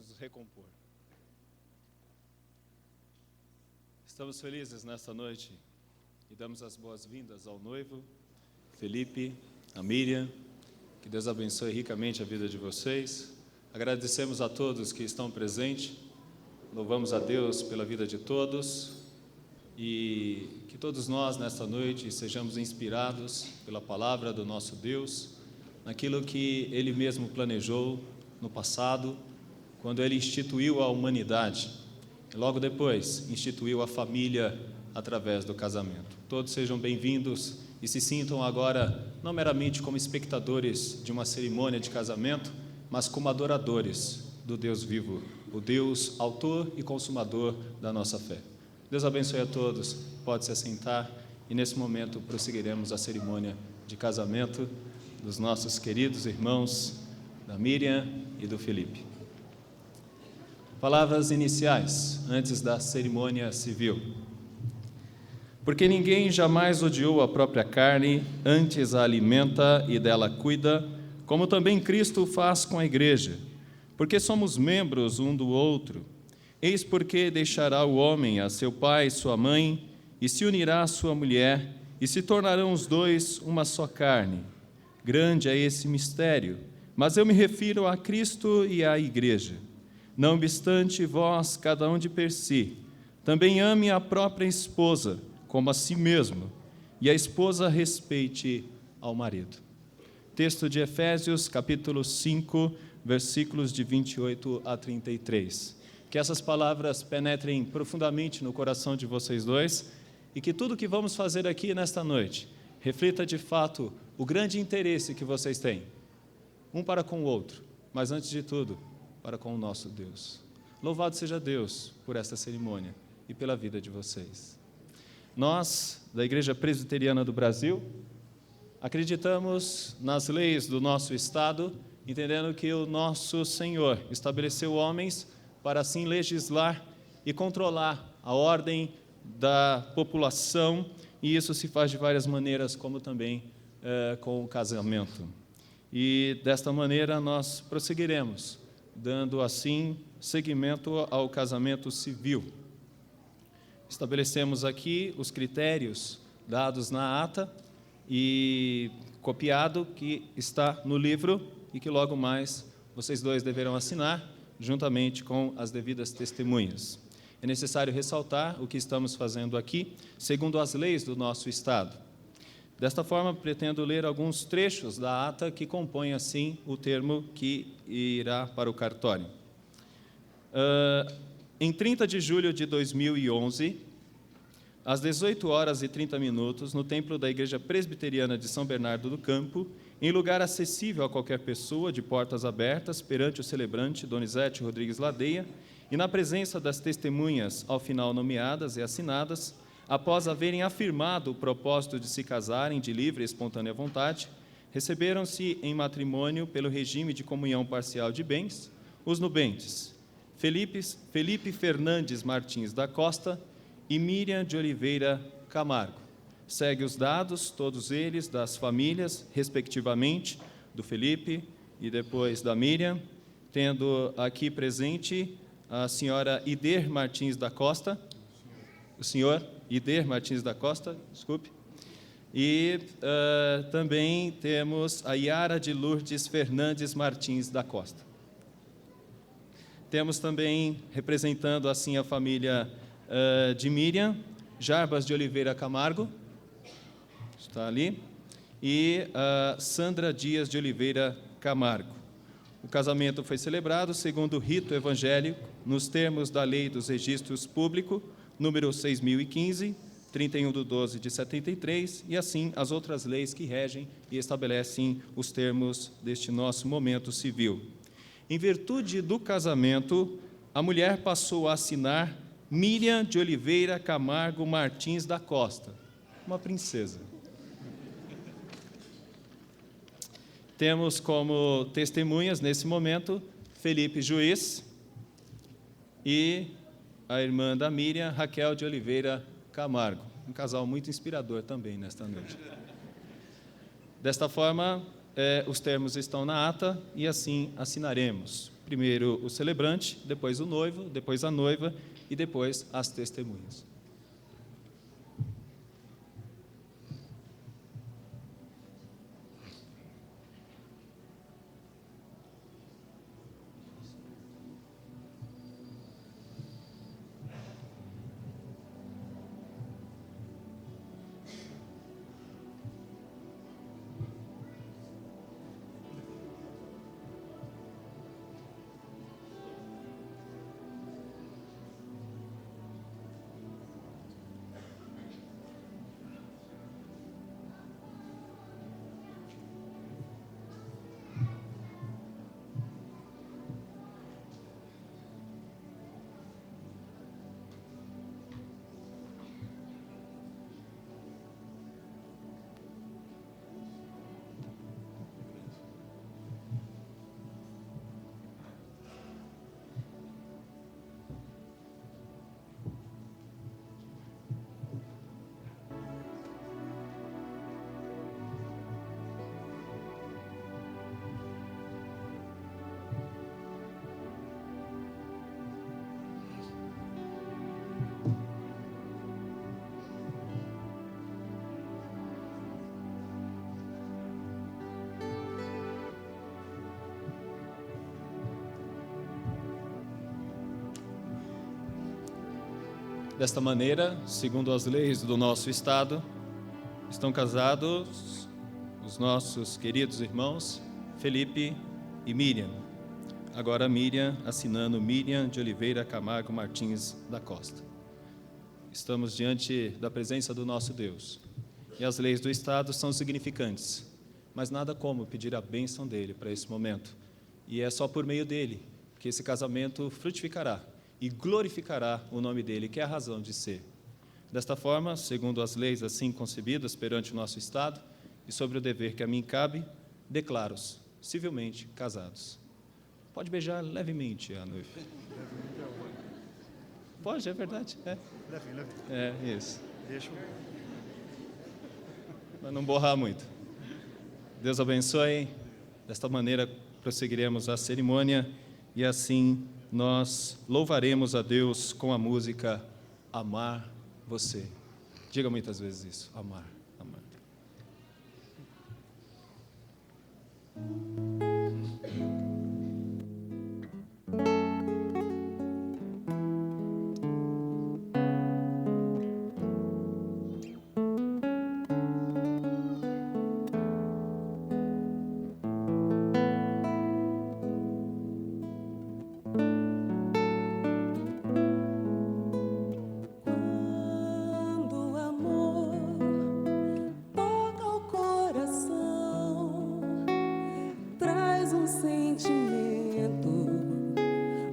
Vamos nos recompor. Estamos felizes nesta noite e damos as boas-vindas ao noivo, Felipe, a Miriam. Que Deus abençoe ricamente a vida de vocês. Agradecemos a todos que estão presentes. Louvamos a Deus pela vida de todos. E que todos nós, nesta noite, sejamos inspirados pela palavra do nosso Deus, naquilo que Ele mesmo planejou no passado, quando Ele instituiu a humanidade. E logo depois, instituiu a família através do casamento. Todos sejam bem-vindos e se sintam agora, não meramente como espectadores de uma cerimônia de casamento, mas como adoradores do Deus vivo, o Deus autor e consumador da nossa fé. Deus abençoe a todos, pode se assentar e nesse momento prosseguiremos a cerimônia de casamento dos nossos queridos irmãos, da Miriam e do Felipe. Palavras iniciais, antes da cerimônia civil. Porque ninguém jamais odiou a própria carne, antes a alimenta e dela cuida, como também Cristo faz com a igreja, porque somos membros um do outro. Eis porque deixará o homem a seu pai e sua mãe, e se unirá à sua mulher, e se tornarão os dois uma só carne. Grande é esse mistério, mas eu me refiro a Cristo e à igreja. Não obstante, vós, cada um de per si, também ame a própria esposa, como a si mesmo, e a esposa respeite ao marido. Texto de Efésios, capítulo 5, versículos de 28 a 33. Que essas palavras penetrem profundamente no coração de vocês dois e que tudo que vamos fazer aqui nesta noite reflita de fato o grande interesse que vocês têm, um para com o outro, mas antes de tudo, para com o nosso Deus. Louvado seja Deus por esta cerimônia e pela vida de vocês. Nós, da Igreja Presbiteriana do Brasil, acreditamos nas leis do nosso Estado, entendendo que o nosso Senhor estabeleceu homens para assim legislar e controlar a ordem da população, e isso se faz de várias maneiras, como também com o casamento. E desta maneira nós prosseguiremos, dando assim seguimento ao casamento civil. Estabelecemos aqui os critérios dados na ata e copiado que está no livro e que logo mais vocês dois deverão assinar, juntamente com as devidas testemunhas. É necessário ressaltar o que estamos fazendo aqui, segundo as leis do nosso Estado. Desta forma, pretendo ler alguns trechos da ata que compõem, assim, o termo que irá para o cartório. Em 30 de julho de 2011, às 18h30, no templo da Igreja Presbiteriana de São Bernardo do Campo, em lugar acessível a qualquer pessoa, de portas abertas, perante o celebrante Donizete Rodrigues Ladeia, e na presença das testemunhas ao final nomeadas e assinadas, após haverem afirmado o propósito de se casarem de livre e espontânea vontade, receberam-se em matrimônio pelo regime de comunhão parcial de bens, os nubentes Felipe Fernandes Martins da Costa e Miriam de Oliveira Camargo. Segue os dados, todos eles, das famílias, respectivamente, do Felipe e depois da Miriam, tendo aqui presente a senhora Ider Martins da Costa, o senhor Ider Martins da Costa, desculpe, e também temos a Yara de Lourdes Fernandes Martins da Costa. Temos também, representando assim a família de Miriam, Jarbas de Oliveira Camargo, está ali, e Sandra Dias de Oliveira Camargo. O casamento foi celebrado segundo o rito evangélico, nos termos da Lei dos Registros Públicos, número 6.015, 31/12 de 73, e assim as outras leis que regem e estabelecem os termos deste nosso momento civil. Em virtude do casamento, a mulher passou a assinar Miriam de Oliveira Camargo Martins da Costa, uma princesa. Temos como testemunhas, nesse momento, Felipe Juiz e a irmã da Miriam, Raquel de Oliveira Camargo. Um casal muito inspirador também nesta noite. Desta forma, os termos estão na ata e assim assinaremos. Primeiro o celebrante, depois o noivo, depois a noiva e depois as testemunhas. Desta maneira, segundo as leis do nosso Estado, estão casados os nossos queridos irmãos Felipe e Miriam. Agora Miriam, assinando Miriam de Oliveira Camargo Martins da Costa. Estamos diante da presença do nosso Deus. E as leis do Estado são significantes, mas nada como pedir a bênção dele para esse momento. E é só por meio dele que esse casamento frutificará e glorificará o nome dele, que é a razão de ser. Desta forma, segundo as leis assim concebidas perante o nosso Estado, e sobre o dever que a mim cabe, declaro-os civilmente casados. Pode beijar levemente a noiva. Pode, é verdade. É, é isso. Deixa Para não borrar muito. Deus abençoe. Desta maneira, prosseguiremos a cerimônia e assim nós louvaremos a Deus com a música Amar Você. Diga muitas vezes isso, amar, amar.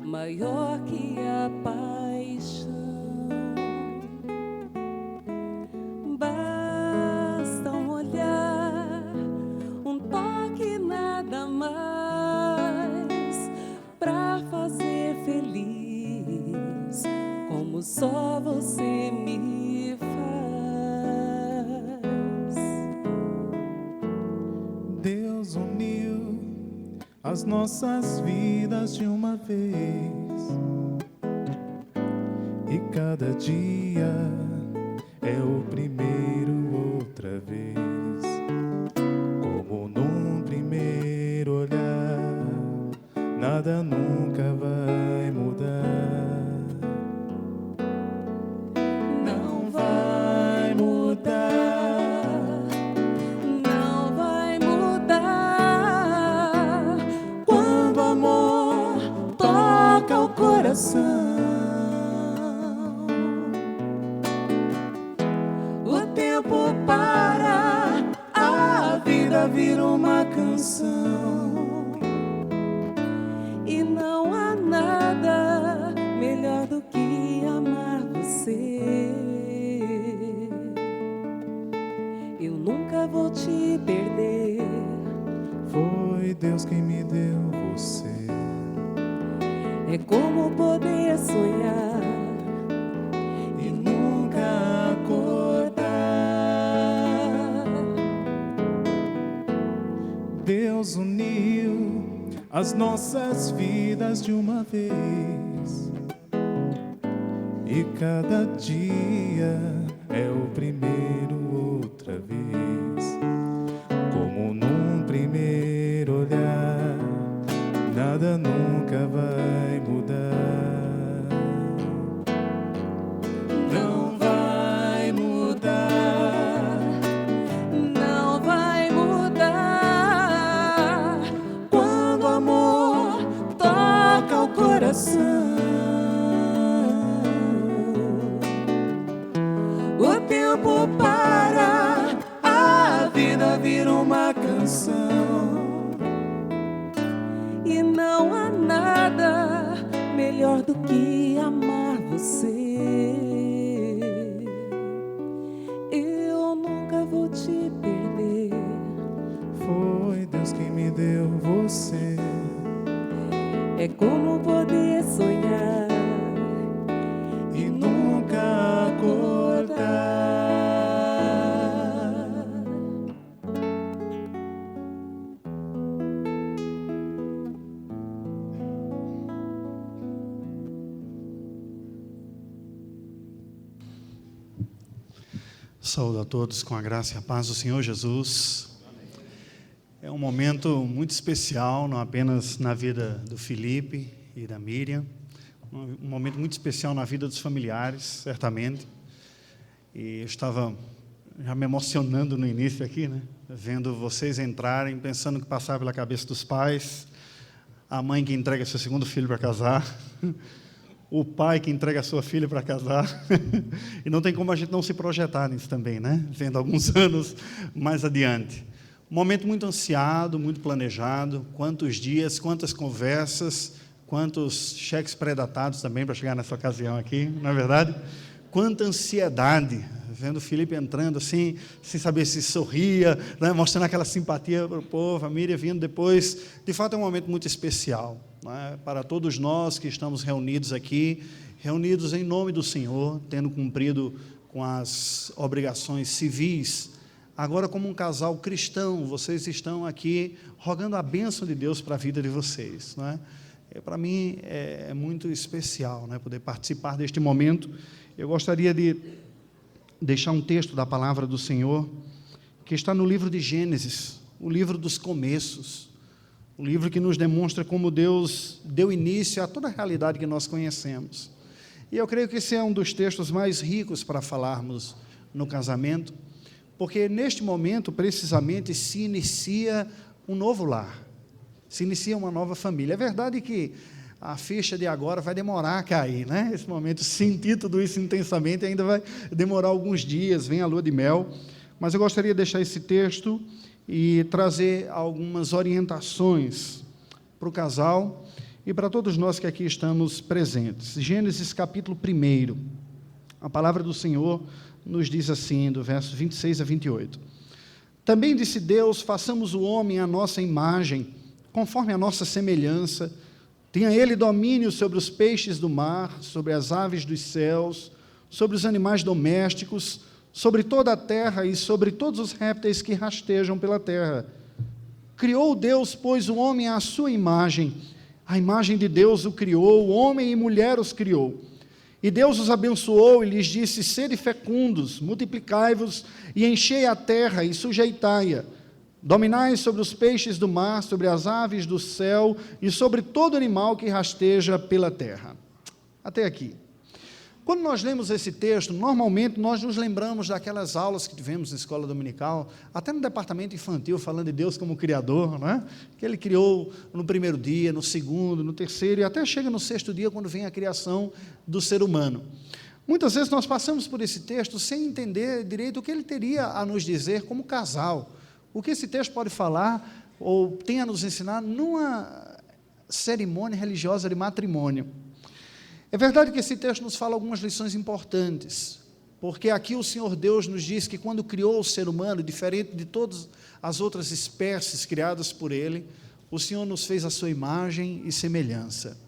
Maior que a paixão, basta um olhar, um toque, nada mais, pra fazer feliz, como só você me faz. Deus uniu as nossas vidas de uma vez, e cada dia é o primeiro outra vez. Como num primeiro olhar, nada nunca vai mudar. Não vai mudar, Não vai mudar quando o amor toca o coração. O tempo para, a vida vira uma canção. E não há nada melhor do que amar você. Eu nunca vou te perder. foi Deus quem me deu você. É como poder sonhar E nunca acordar. Deus uniu as nossas vidas de uma vez. E cada dia é o primeiro outra vez. Como num primeiro olhar, nada nunca vai mudar. Não vai mudar, não vai mudar. Quando o amor toca o coração, o tempo para, a vida vira uma canção. E não há nada melhor do que amar você. Eu nunca vou te perder. foi Deus quem me deu você. É como poder sonhar E nunca acordar. Saúdo a todos com a graça e a paz do Senhor Jesus. É um momento muito especial, não apenas na vida do Felipe e da Miriam, um momento muito especial na vida dos familiares, certamente. E eu estava já me emocionando no início aqui, né? Vendo vocês entrarem, pensando que passava pela cabeça dos pais, a mãe que entrega seu segundo filho para casar, o pai que entrega a sua filha para casar, e não tem como a gente não se projetar nisso também, né? Vendo alguns anos mais adiante. Um momento muito ansiado, muito planejado, quantos dias, quantas conversas, quantos cheques pré-datados também para chegar nessa ocasião aqui, não é verdade? Quanta ansiedade, vendo o Felipe entrando assim, sem saber se sorria, né? Mostrando aquela simpatia para o povo, a Miriam vindo depois. De fato, é um momento muito especial, né? Para todos nós que estamos reunidos aqui, reunidos em nome do Senhor, tendo cumprido com as obrigações civis. Agora, como um casal cristão, vocês estão aqui rogando a bênção de Deus para a vida de vocês, né? Para mim é muito especial, né, poder participar deste momento. Eu gostaria de deixar um texto da palavra do Senhor, que está no livro de Gênesis, o livro dos começos, o livro que nos demonstra como Deus deu início a toda a realidade que nós conhecemos. E eu creio que esse é um dos textos mais ricos para falarmos no casamento, porque neste momento, precisamente, se inicia um novo lar, se inicia uma nova família. É verdade que a ficha de agora vai demorar a cair, né? Esse momento, sentir tudo isso intensamente, ainda vai demorar alguns dias, vem a lua de mel, mas eu gostaria de deixar esse texto e trazer algumas orientações para o casal e para todos nós que aqui estamos presentes. Gênesis capítulo 1, a palavra do Senhor nos diz assim, do verso 26 a 28. Também disse Deus, façamos o homem à nossa imagem, conforme a nossa semelhança, tenha ele domínio sobre os peixes do mar, sobre as aves dos céus, sobre os animais domésticos, sobre toda a terra e sobre todos os répteis que rastejam pela terra. Criou Deus, pois, o homem à sua imagem, a imagem de Deus o criou, homem e mulher os criou. E Deus os abençoou e lhes disse, sede fecundos, multiplicai-vos e enchei a terra e sujeitai-a. Dominai sobre os peixes do mar, sobre as aves do céu e sobre todo animal que rasteja pela terra. Até aqui. Quando nós lemos esse texto, normalmente nós nos lembramos daquelas aulas que tivemos na escola dominical, até no departamento infantil, falando de Deus como Criador, não é? Que Ele criou no primeiro dia, no segundo, no terceiro, e até chega no sexto dia, quando vem a criação do ser humano. Muitas vezes nós passamos por esse texto sem entender direito o que ele teria a nos dizer como casal, o que esse texto pode falar, ou tem a nos ensinar numa cerimônia religiosa de matrimônio. É verdade que esse texto nos fala algumas lições importantes, porque aqui o Senhor Deus nos diz que quando criou o ser humano, diferente de todas as outras espécies criadas por Ele, o Senhor nos fez a sua imagem e semelhança.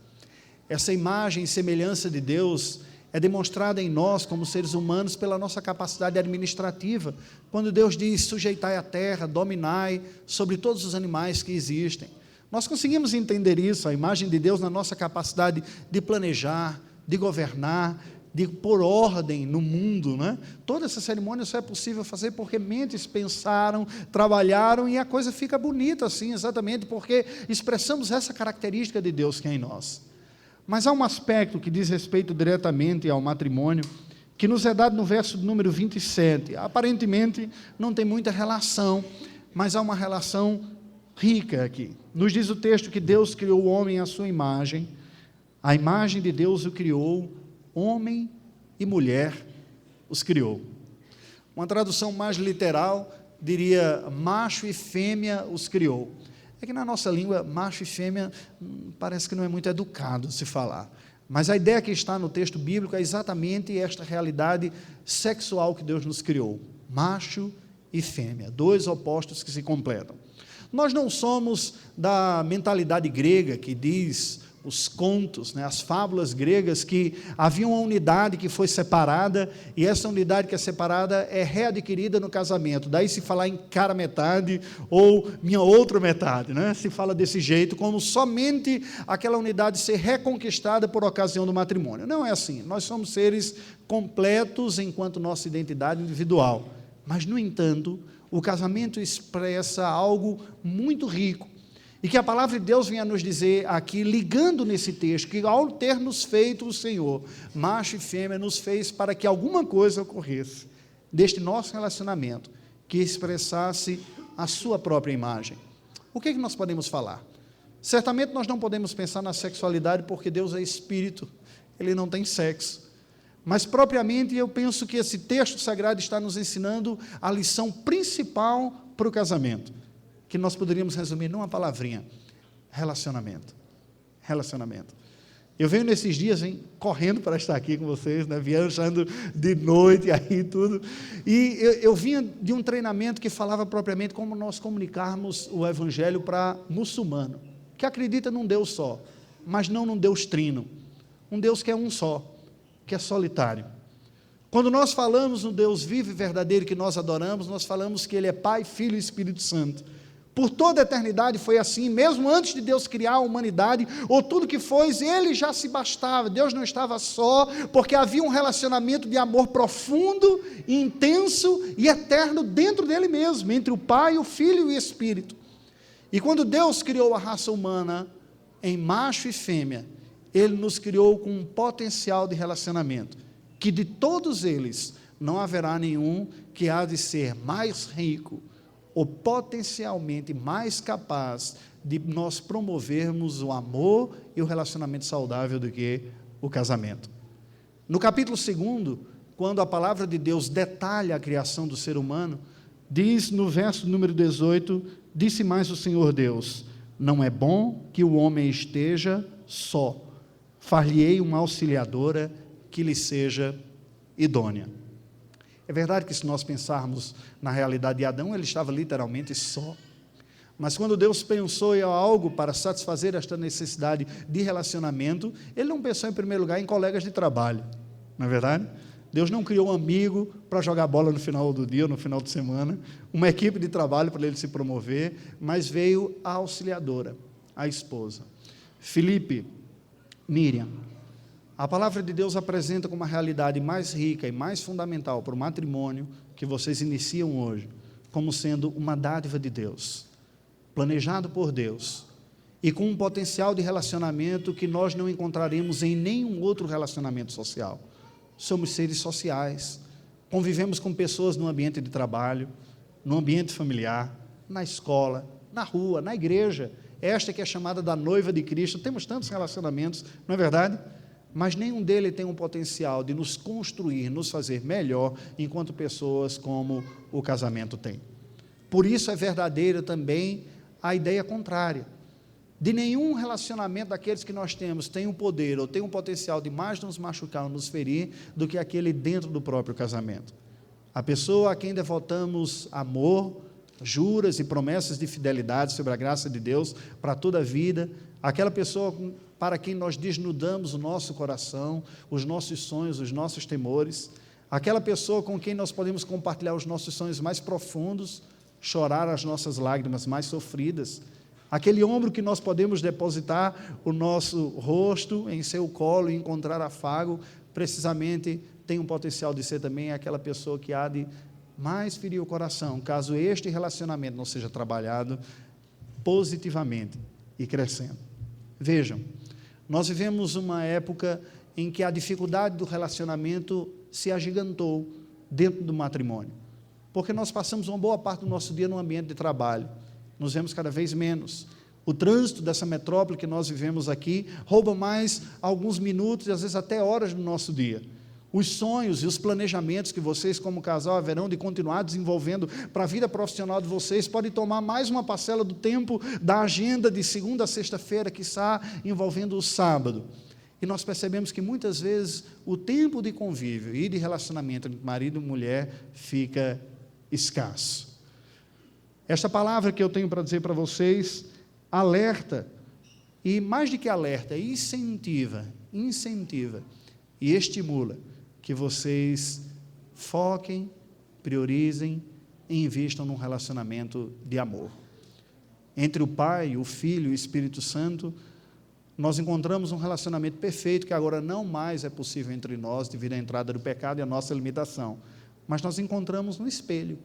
Essa imagem e semelhança de Deus é demonstrada em nós como seres humanos pela nossa capacidade administrativa, quando Deus diz, sujeitai a terra, dominai sobre todos os animais que existem. Nós conseguimos entender isso, a imagem de Deus na nossa capacidade de planejar, de governar, de pôr ordem no mundo, né? Toda essa cerimônia só é possível fazer porque mentes pensaram, trabalharam, e a coisa fica bonita assim, exatamente porque expressamos essa característica de Deus que é em nós. Mas há um aspecto que diz respeito diretamente ao matrimônio, que nos é dado no verso número 27. Aparentemente não tem muita relação, mas há uma relação rica aqui. Nos diz o texto que Deus criou o homem à sua imagem, a imagem de Deus o criou, homem e mulher os criou. Uma tradução mais literal diria macho e fêmea os criou. É que na nossa língua, macho e fêmea parece que não é muito educado se falar. Mas a ideia que está no texto bíblico é exatamente esta realidade sexual que Deus nos criou. Macho e fêmea, dois opostos que se completam. Nós não somos da mentalidade grega que diz, os contos, né, as fábulas gregas, que havia uma unidade que foi separada, e essa unidade que é separada é readquirida no casamento. Daí se falar em cara metade, ou minha outra metade, né? Se fala desse jeito, como somente aquela unidade ser reconquistada por ocasião do matrimônio. Não é assim, nós somos seres completos enquanto nossa identidade individual, mas no entanto, o casamento expressa algo muito rico, e que a palavra de Deus vem a nos dizer aqui, ligando nesse texto, que ao ter nos feito o Senhor, macho e fêmea, nos fez para que alguma coisa ocorresse deste nosso relacionamento, que expressasse a sua própria imagem. O que é que nós podemos falar? Certamente nós não podemos pensar na sexualidade, porque Deus é espírito, Ele não tem sexo. Mas propriamente eu penso que esse texto sagrado está nos ensinando a lição principal para o casamento, que nós poderíamos resumir numa palavrinha: relacionamento. Relacionamento. Eu venho nesses dias correndo para estar aqui com vocês, né, viajando de noite aí tudo, e eu vinha de um treinamento que falava propriamente como nós comunicarmos o evangelho para muçulmano, que acredita num Deus só, mas não num Deus trino, um Deus que é um só, que é solitário. Quando nós falamos no Deus vivo e verdadeiro que nós adoramos, nós falamos que Ele é Pai, Filho e Espírito Santo. Por toda a eternidade foi assim, mesmo antes de Deus criar a humanidade, ou tudo que foi, Ele já se bastava. Deus não estava só, porque havia um relacionamento de amor profundo, intenso e eterno dentro dele mesmo, entre o Pai, o Filho e o Espírito. E quando Deus criou a raça humana em macho e fêmea, Ele nos criou com um potencial de relacionamento, que de todos eles não haverá nenhum que há de ser mais rico, ou potencialmente mais capaz de nós promovermos o amor e o relacionamento saudável do que o casamento. No capítulo 2, quando a palavra de Deus detalha a criação do ser humano, diz no verso número 18, disse mais o Senhor Deus, não é bom que o homem esteja só, far-lhe-ei uma auxiliadora que lhe seja idônea. É verdade que se nós pensarmos na realidade de Adão, ele estava literalmente só. Mas quando Deus pensou em algo para satisfazer esta necessidade de relacionamento, Ele não pensou em primeiro lugar em colegas de trabalho, não é verdade? Deus não criou um amigo para jogar bola no final do dia, no final de semana, uma equipe de trabalho para ele se promover, mas veio a auxiliadora, a esposa. Filipe, Miriam, a palavra de Deus apresenta como uma realidade mais rica e mais fundamental para o matrimônio que vocês iniciam hoje, como sendo uma dádiva de Deus, planejado por Deus, e com um potencial de relacionamento que nós não encontraremos em nenhum outro relacionamento social. Somos seres sociais, convivemos com pessoas no ambiente de trabalho, no ambiente familiar, na escola, na rua, na igreja, esta que é chamada da noiva de Cristo. Temos tantos relacionamentos, não é verdade? Mas nenhum deles tem um potencial de nos construir, nos fazer melhor, enquanto pessoas como o casamento tem. Por isso é verdadeira também a ideia contrária, de nenhum relacionamento daqueles que nós temos tem um poder ou tem um potencial de mais nos machucar ou nos ferir do que aquele dentro do próprio casamento. A pessoa a quem devotamos amor, juras e promessas de fidelidade sobre a graça de Deus para toda a vida, aquela pessoa para quem nós desnudamos o nosso coração, os nossos sonhos, os nossos temores, aquela pessoa com quem nós podemos compartilhar os nossos sonhos mais profundos, chorar as nossas lágrimas mais sofridas, aquele ombro que nós podemos depositar o nosso rosto em seu colo e encontrar afago, precisamente tem um potencial de ser também aquela pessoa que há de mais ferir o coração, caso este relacionamento não seja trabalhado positivamente e crescendo. Vejam, nós vivemos uma época em que a dificuldade do relacionamento se agigantou dentro do matrimônio, porque nós passamos uma boa parte do nosso dia no ambiente de trabalho, nos vemos cada vez menos. O trânsito dessa metrópole que nós vivemos aqui rouba mais alguns minutos e às vezes até horas do nosso dia. Os sonhos e os planejamentos que vocês como casal haverão de continuar desenvolvendo para a vida profissional de vocês podem tomar mais uma parcela do tempo da agenda de segunda a sexta-feira, quiçá envolvendo o sábado. E nós percebemos que muitas vezes o tempo de convívio e de relacionamento entre marido e mulher fica escasso. Esta palavra que eu tenho para dizer para vocês alerta, e mais do que alerta, incentiva e estimula que vocês foquem, priorizem e invistam num relacionamento de amor. Entre o Pai, o Filho e o Espírito Santo, nós encontramos um relacionamento perfeito que agora não mais é possível entre nós devido à entrada do pecado e à nossa limitação, mas nós encontramos no espelho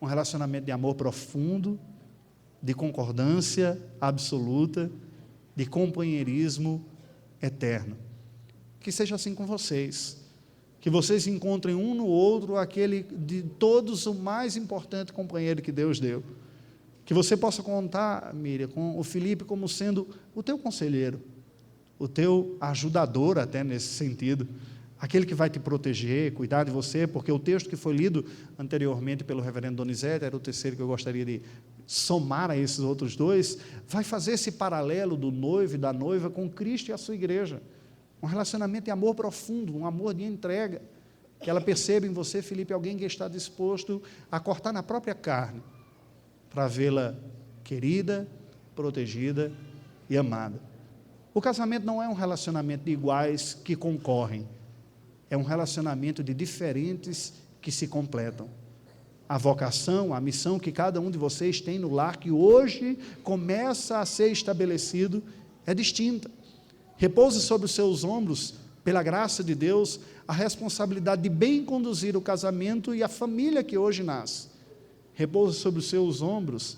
um relacionamento de amor profundo, de concordância absoluta, de companheirismo eterno. Que seja assim com vocês, que vocês encontrem um no outro aquele de todos o mais importante companheiro que Deus deu, que você possa contar, Miriam, com o Felipe como sendo o teu conselheiro, o teu ajudador até nesse sentido, aquele que vai te proteger, cuidar de você, porque o texto que foi lido anteriormente pelo reverendo Donizete, era o terceiro que eu gostaria de somar a esses outros dois, vai fazer esse paralelo do noivo e da noiva com Cristo e a sua igreja, um relacionamento de amor profundo, um amor de entrega, que ela perceba em você, Felipe, alguém que está disposto a cortar na própria carne, para vê-la querida, protegida e amada. O casamento não é um relacionamento de iguais que concorrem, é um relacionamento de diferentes que se completam. A vocação, a missão que cada um de vocês tem no lar, que hoje começa a ser estabelecido, é distinta. Repousa sobre os seus ombros, pela graça de Deus, a responsabilidade de bem conduzir o casamento e a família que hoje nasce. Repousa sobre os seus ombros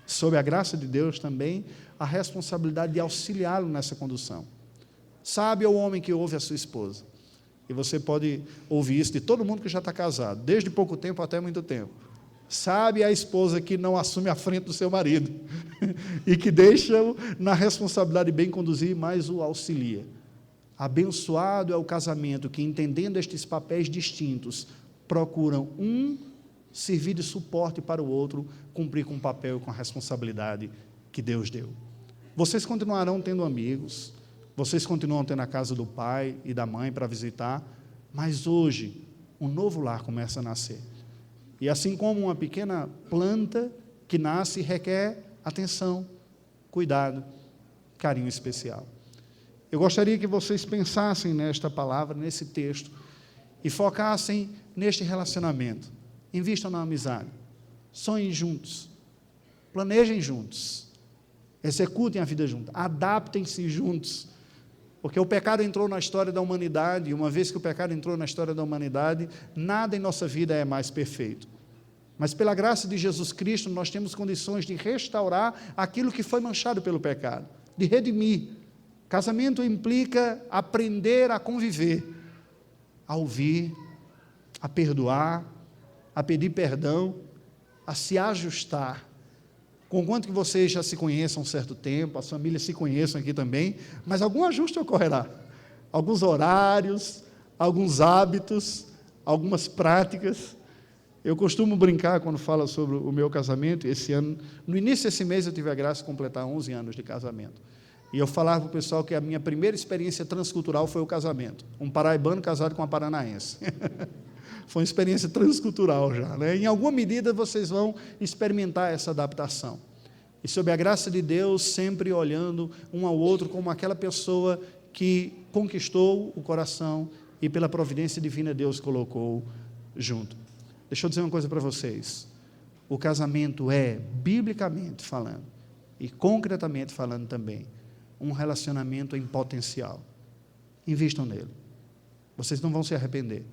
sob a graça de Deus também, a responsabilidade de auxiliá-lo nessa condução. Sabe o homem que ouve a sua esposa, e você pode ouvir isso de todo mundo que já está casado, desde pouco tempo até muito tempo. Sabe a esposa que não assume a frente do seu marido, e que deixa-o na responsabilidade de bem conduzir, mas o auxilia. Abençoado é o casamento que, entendendo estes papéis distintos, procuram servir de suporte para o outro, cumprir com o papel e com a responsabilidade que Deus deu. Vocês continuarão tendo amigos, vocês continuam tendo a casa do pai e da mãe para visitar, mas hoje um novo lar começa a nascer. E assim como uma pequena planta que nasce requer atenção, cuidado, carinho especial. Eu gostaria que vocês pensassem nesta palavra, nesse texto, e focassem neste relacionamento. Invistam na amizade, sonhem juntos, planejem juntos, executem a vida juntos, adaptem-se juntos, porque o pecado entrou na história da humanidade, e uma vez que o pecado entrou na história da humanidade, nada em nossa vida é mais perfeito. Mas pela graça de Jesus Cristo, nós temos condições de restaurar aquilo que foi manchado pelo pecado, de redimir. Casamento implica aprender a conviver, a ouvir, a perdoar, a pedir perdão, a se ajustar. Conquanto que vocês já se conheçam um certo tempo, as famílias se conheçam aqui também, mas algum ajuste ocorrerá. Alguns horários, alguns hábitos, algumas práticas. Eu costumo brincar quando falo sobre o meu casamento. Esse ano, no início desse mês, eu tive a graça de completar 11 anos de casamento. E eu falava para o pessoal que a minha primeira experiência transcultural foi o casamento. Um paraibano casado com uma paranaense. Foi uma experiência transcultural já, né? Em alguma medida vocês vão experimentar essa adaptação. E sob a graça de Deus, sempre olhando um ao outro como aquela pessoa que conquistou o coração e pela providência divina Deus colocou junto. Deixa eu dizer uma coisa para vocês. o casamento é, biblicamente falando, e concretamente falando também, um relacionamento em potencial. Invistam nele. Vocês não vão se arrepender.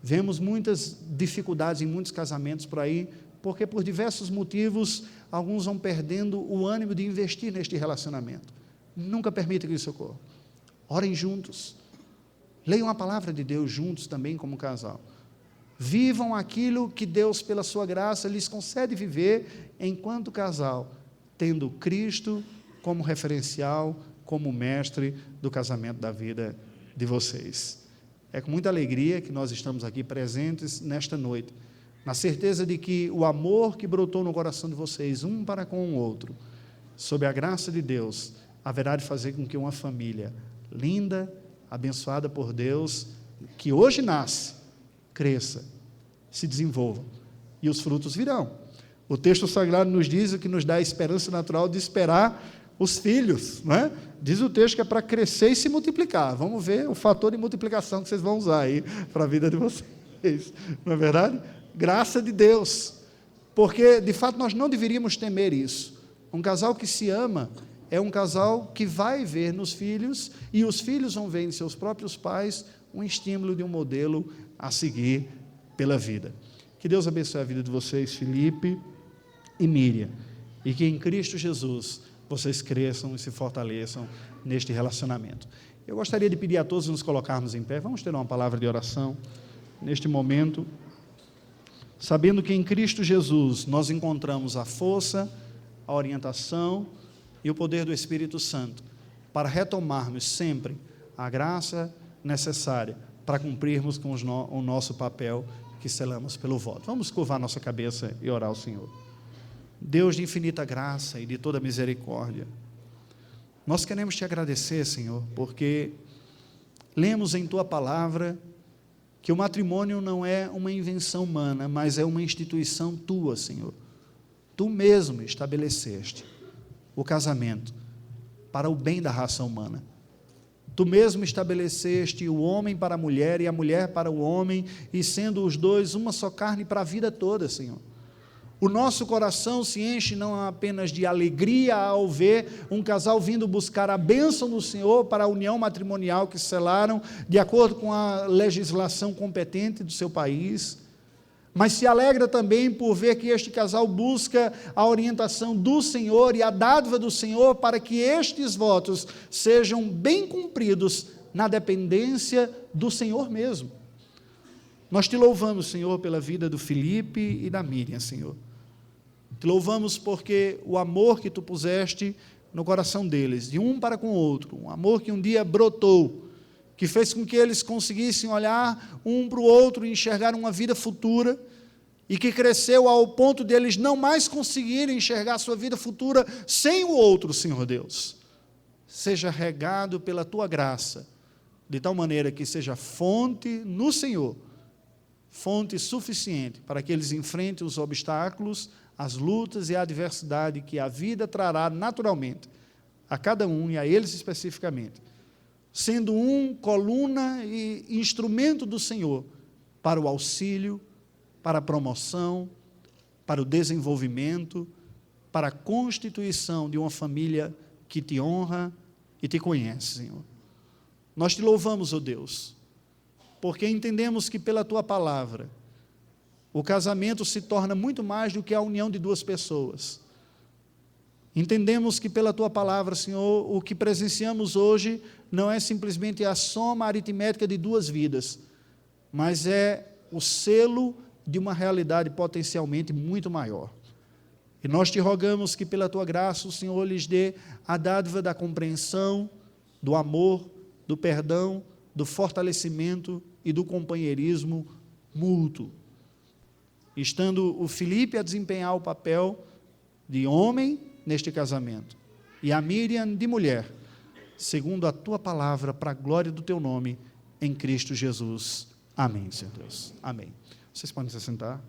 Vemos muitas dificuldades em muitos casamentos por aí, porque por diversos motivos, alguns vão perdendo o ânimo de investir neste relacionamento. Nunca permita que isso ocorra. Orem juntos. Leiam a palavra de Deus juntos também como casal. Vivam aquilo que Deus, pela sua graça, lhes concede viver enquanto casal, tendo Cristo como referencial, como mestre do casamento da vida de vocês. É com muita alegria que nós estamos aqui presentes nesta noite, na certeza de que o amor que brotou no coração de vocês, um para com o outro, sob a graça de Deus, haverá de fazer com que uma família linda, abençoada por Deus, que hoje nasce, cresça, se desenvolva, e os frutos virão. O texto sagrado nos diz o que nos dá a esperança natural de esperar os filhos, não é? Diz o texto que é para crescer e se multiplicar. Vamos ver o fator de multiplicação que vocês vão usar aí para a vida de vocês, não é verdade? Graça de Deus, porque de fato nós não deveríamos temer isso. Um casal que se ama é um casal que vai ver nos filhos, e os filhos vão ver em seus próprios pais um estímulo de um modelo a seguir pela vida. Que Deus abençoe a vida de vocês, Felipe e Miriam, e que em Cristo Jesus vocês cresçam e se fortaleçam neste relacionamento. Eu gostaria de pedir a todos nos colocarmos em pé. Vamos ter uma palavra de oração neste momento, sabendo que em Cristo Jesus nós encontramos a força, a orientação e o poder do Espírito Santo para retomarmos sempre a graça necessária para cumprirmos com o nosso papel que selamos pelo voto. Vamos curvar nossa cabeça e orar ao Senhor. Deus de infinita graça e de toda misericórdia, nós queremos te agradecer, Senhor, porque lemos em tua palavra que o matrimônio não é uma invenção humana, mas é uma instituição tua, Senhor. Tu mesmo estabeleceste o casamento para o bem da raça humana. Tu mesmo estabeleceste o homem para a mulher e a mulher para o homem, e sendo os dois uma só carne para a vida toda, Senhor. O nosso coração se enche não apenas de alegria ao ver um casal vindo buscar a bênção do Senhor para a união matrimonial que selaram de acordo com a legislação competente do seu país, mas se alegra também por ver que este casal busca a orientação do Senhor e a dádiva do Senhor para que estes votos sejam bem cumpridos na dependência do Senhor mesmo. Nós te louvamos, Senhor, pela vida do Felipe e da Miriam, Senhor. Te louvamos porque o amor que tu puseste no coração deles, de um para com o outro, um amor que um dia brotou, que fez com que eles conseguissem olhar um para o outro e enxergar uma vida futura, e que cresceu ao ponto de eles não mais conseguirem enxergar a sua vida futura sem o outro, Senhor Deus. Seja regado pela tua graça, de tal maneira que seja fonte no Senhor, fonte suficiente para que eles enfrentem os obstáculos, as lutas e a adversidade que a vida trará naturalmente a cada um e a eles especificamente, sendo um coluna e instrumento do Senhor para o auxílio, para a promoção, para o desenvolvimento, para a constituição de uma família que te honra e te conhece, Senhor. Nós te louvamos, ó Deus, porque entendemos que pela tua palavra o casamento se torna muito mais do que a união de duas pessoas. Entendemos que pela tua palavra, Senhor, o que presenciamos hoje não é simplesmente a soma aritmética de duas vidas, mas é o selo de uma realidade potencialmente muito maior. E nós te rogamos que pela tua graça o Senhor lhes dê a dádiva da compreensão, do amor, do perdão, do fortalecimento e do companheirismo mútuo. Estando o Felipe a desempenhar o papel de homem neste casamento, e a Miriam de mulher, segundo a tua palavra, para a glória do teu nome, em Cristo Jesus. Amém, Senhor Deus. Amém. Vocês podem se sentar.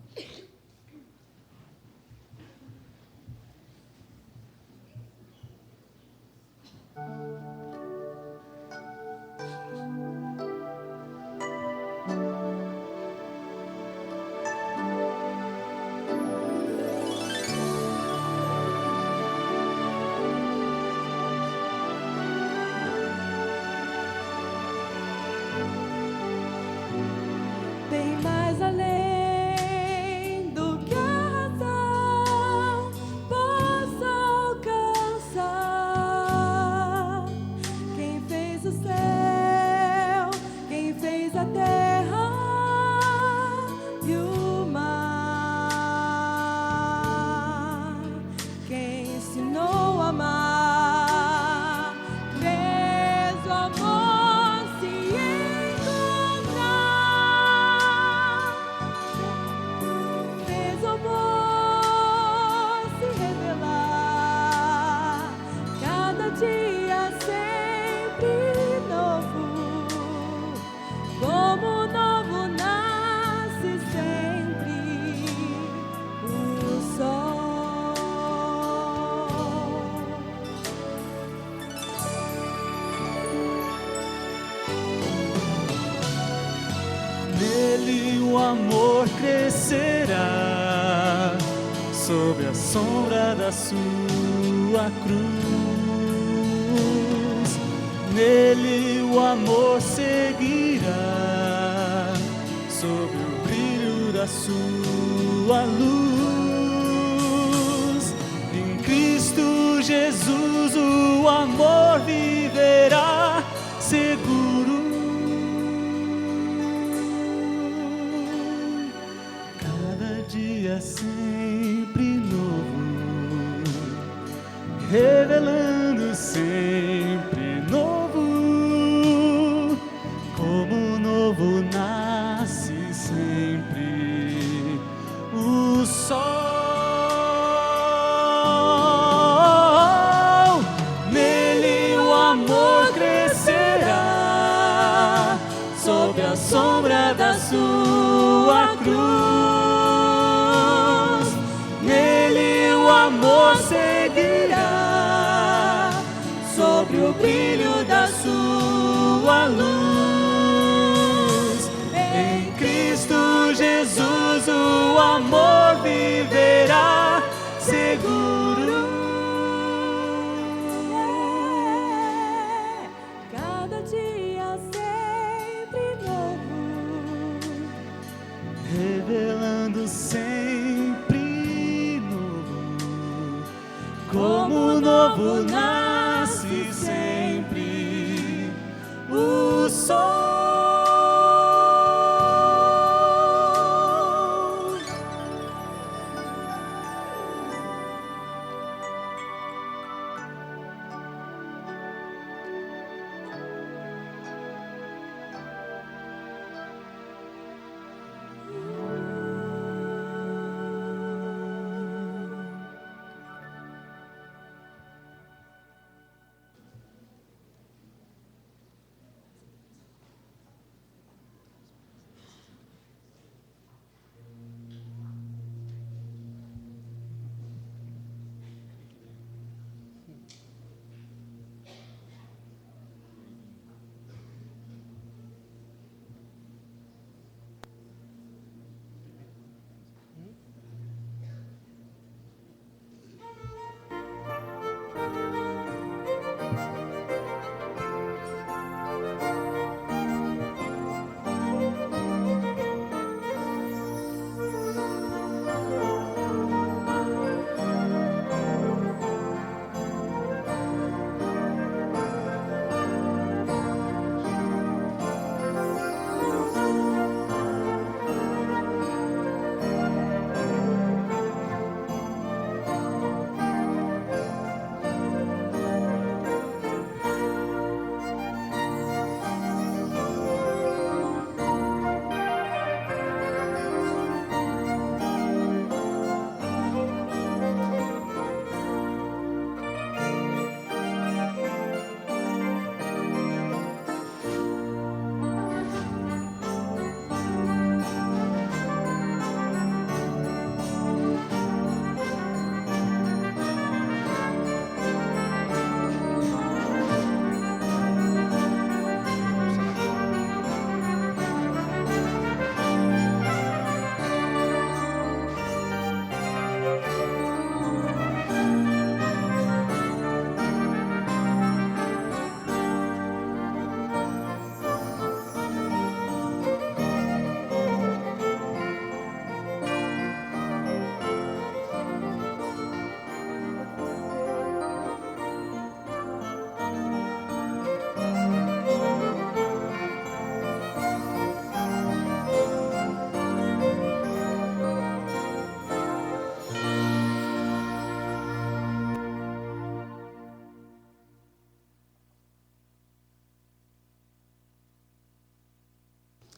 o amor crescerá sob a sombra da sua cruz. Nele o amor seguirá sob o brilho da sua luz. Em Cristo Jesus o amor viverá seguro. Cada dia sempre novo, revelando sempre novo, como novo nasce sempre o sol. Nele o amor crescerá sob a sombra da sua cruz. Nele o amor seguirá sobre o brilho da sua luz. Em Cristo Jesus o amor viverá seguro. Cada dia sempre novo, Revelando sempre novo, como novo nasce sempre o sol.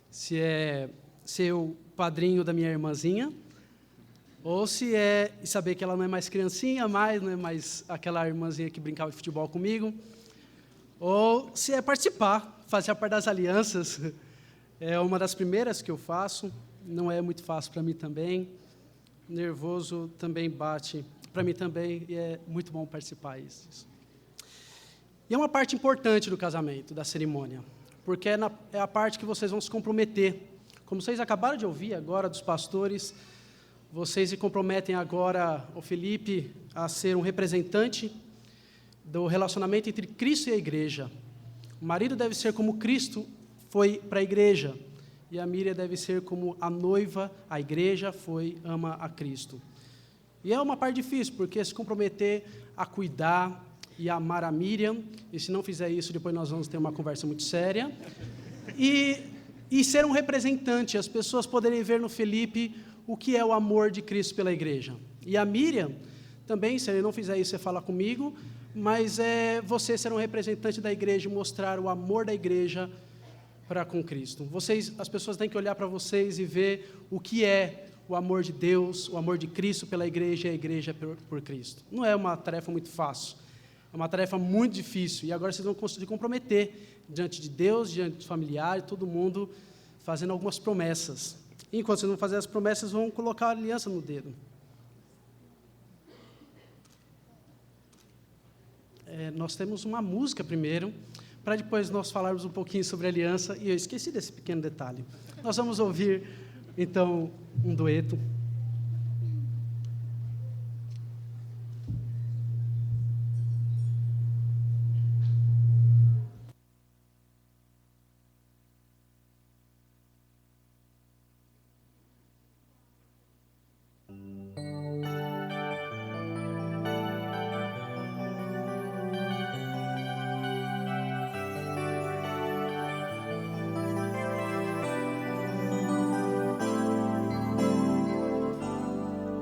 Se é ser o padrinho da minha irmãzinha, ou se é saber que ela não é mais criancinha, não é mais aquela irmãzinha que brincava de futebol comigo, ou se é participar, fazer parte das alianças. É uma das primeiras que eu faço, não é muito fácil para mim também, nervoso também bate para mim também, e é muito bom participar disso. E é uma parte importante do casamento, da cerimônia, porque é a parte que vocês vão se comprometer Como vocês acabaram de ouvir agora dos pastores, vocês se comprometem agora, o Felipe, a ser um representante do relacionamento entre Cristo e a igreja. O marido deve ser como Cristo foi para a igreja, e a Miriam deve ser como a noiva, a igreja ama a Cristo. E é uma parte difícil, porque se comprometer a cuidar e amar a Miriam, e se não fizer isso, depois nós vamos ter uma conversa muito séria, e ser um representante, as pessoas poderem ver no Felipe o que é o amor de Cristo pela igreja. E a Miriam, também, se ele não fizer isso, você fala comigo, mas você ser um representante da igreja e mostrar o amor da igreja para com Cristo. As pessoas têm que olhar para vocês e ver o que é o amor de Deus, o amor de Cristo pela igreja e a igreja por Cristo. Não é uma tarefa muito fácil, é uma tarefa muito difícil, e agora vocês vão conseguir comprometer diante de Deus, diante dos familiares, todo mundo, fazendo algumas promessas. E enquanto vocês vão fazer as promessas, vão colocar a aliança no dedo. Nós temos uma música primeiro, para depois nós falarmos um pouquinho sobre a aliança, e eu esqueci desse pequeno detalhe. Nós vamos ouvir, então, um dueto.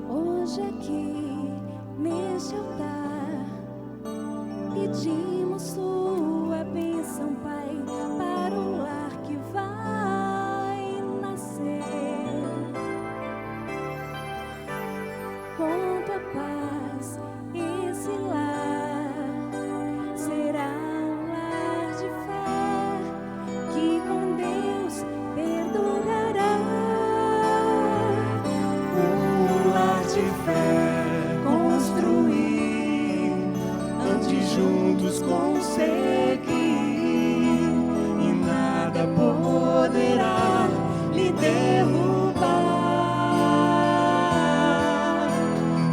Hoje aqui, neste altar, pedimos sua bênção, Pai, para o lar que vai nascer. Com tua paz, esse lar será um lar de fé, que com Deus perdurará. Um lar de fé construir, antes juntos conseguir, e nada poderá lhe derrubar.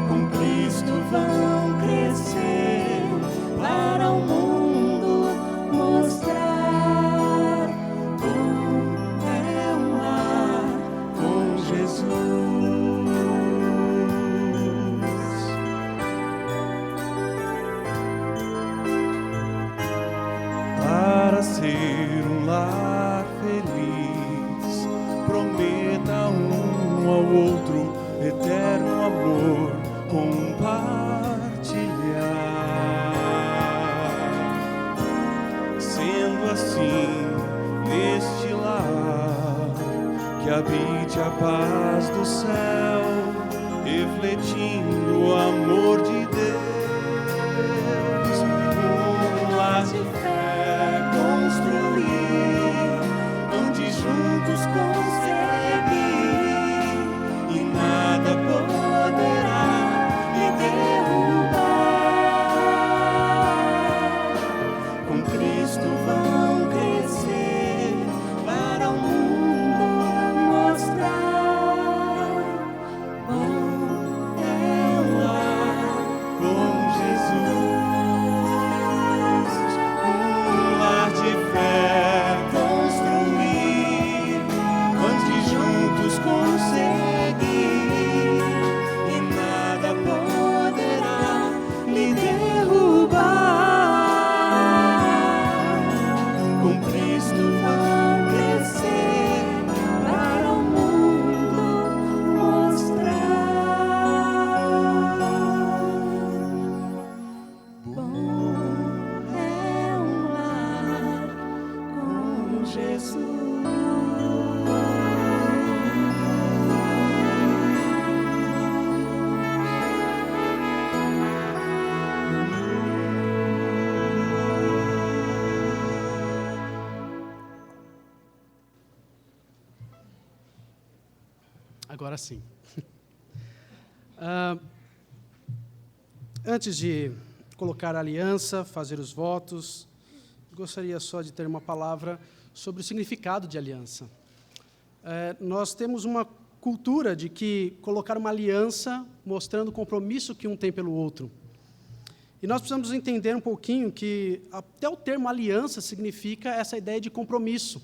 Com Cristo vão crescer, para o mundo mostrar como é um lar com Jesus. Para ser um lar feliz, prometa um ao outro eterno amor compartilhar. Sendo assim, neste lar, que habite a paz do céu, refletindo o amor de Deus. Um lar de fé construir, onde juntos conseguir, e nada poderá lhe derrubar. Com Cristo vão crescer, para o mundo mostrar bom é um lar com Jesus. Um lar de fé construir, onde juntos conseguir, e nada poderá lhe derrubar. Com Cristo vão crescer, para o mundo mostrar bom é um lar com Jesus. Agora sim. Antes de colocar a aliança, fazer os votos, gostaria só de ter uma palavra sobre o significado de aliança. nós temos uma cultura de que colocar uma aliança mostrando o compromisso que um tem pelo outro. E nós precisamos entender um pouquinho que até o termo aliança significa essa ideia de compromisso.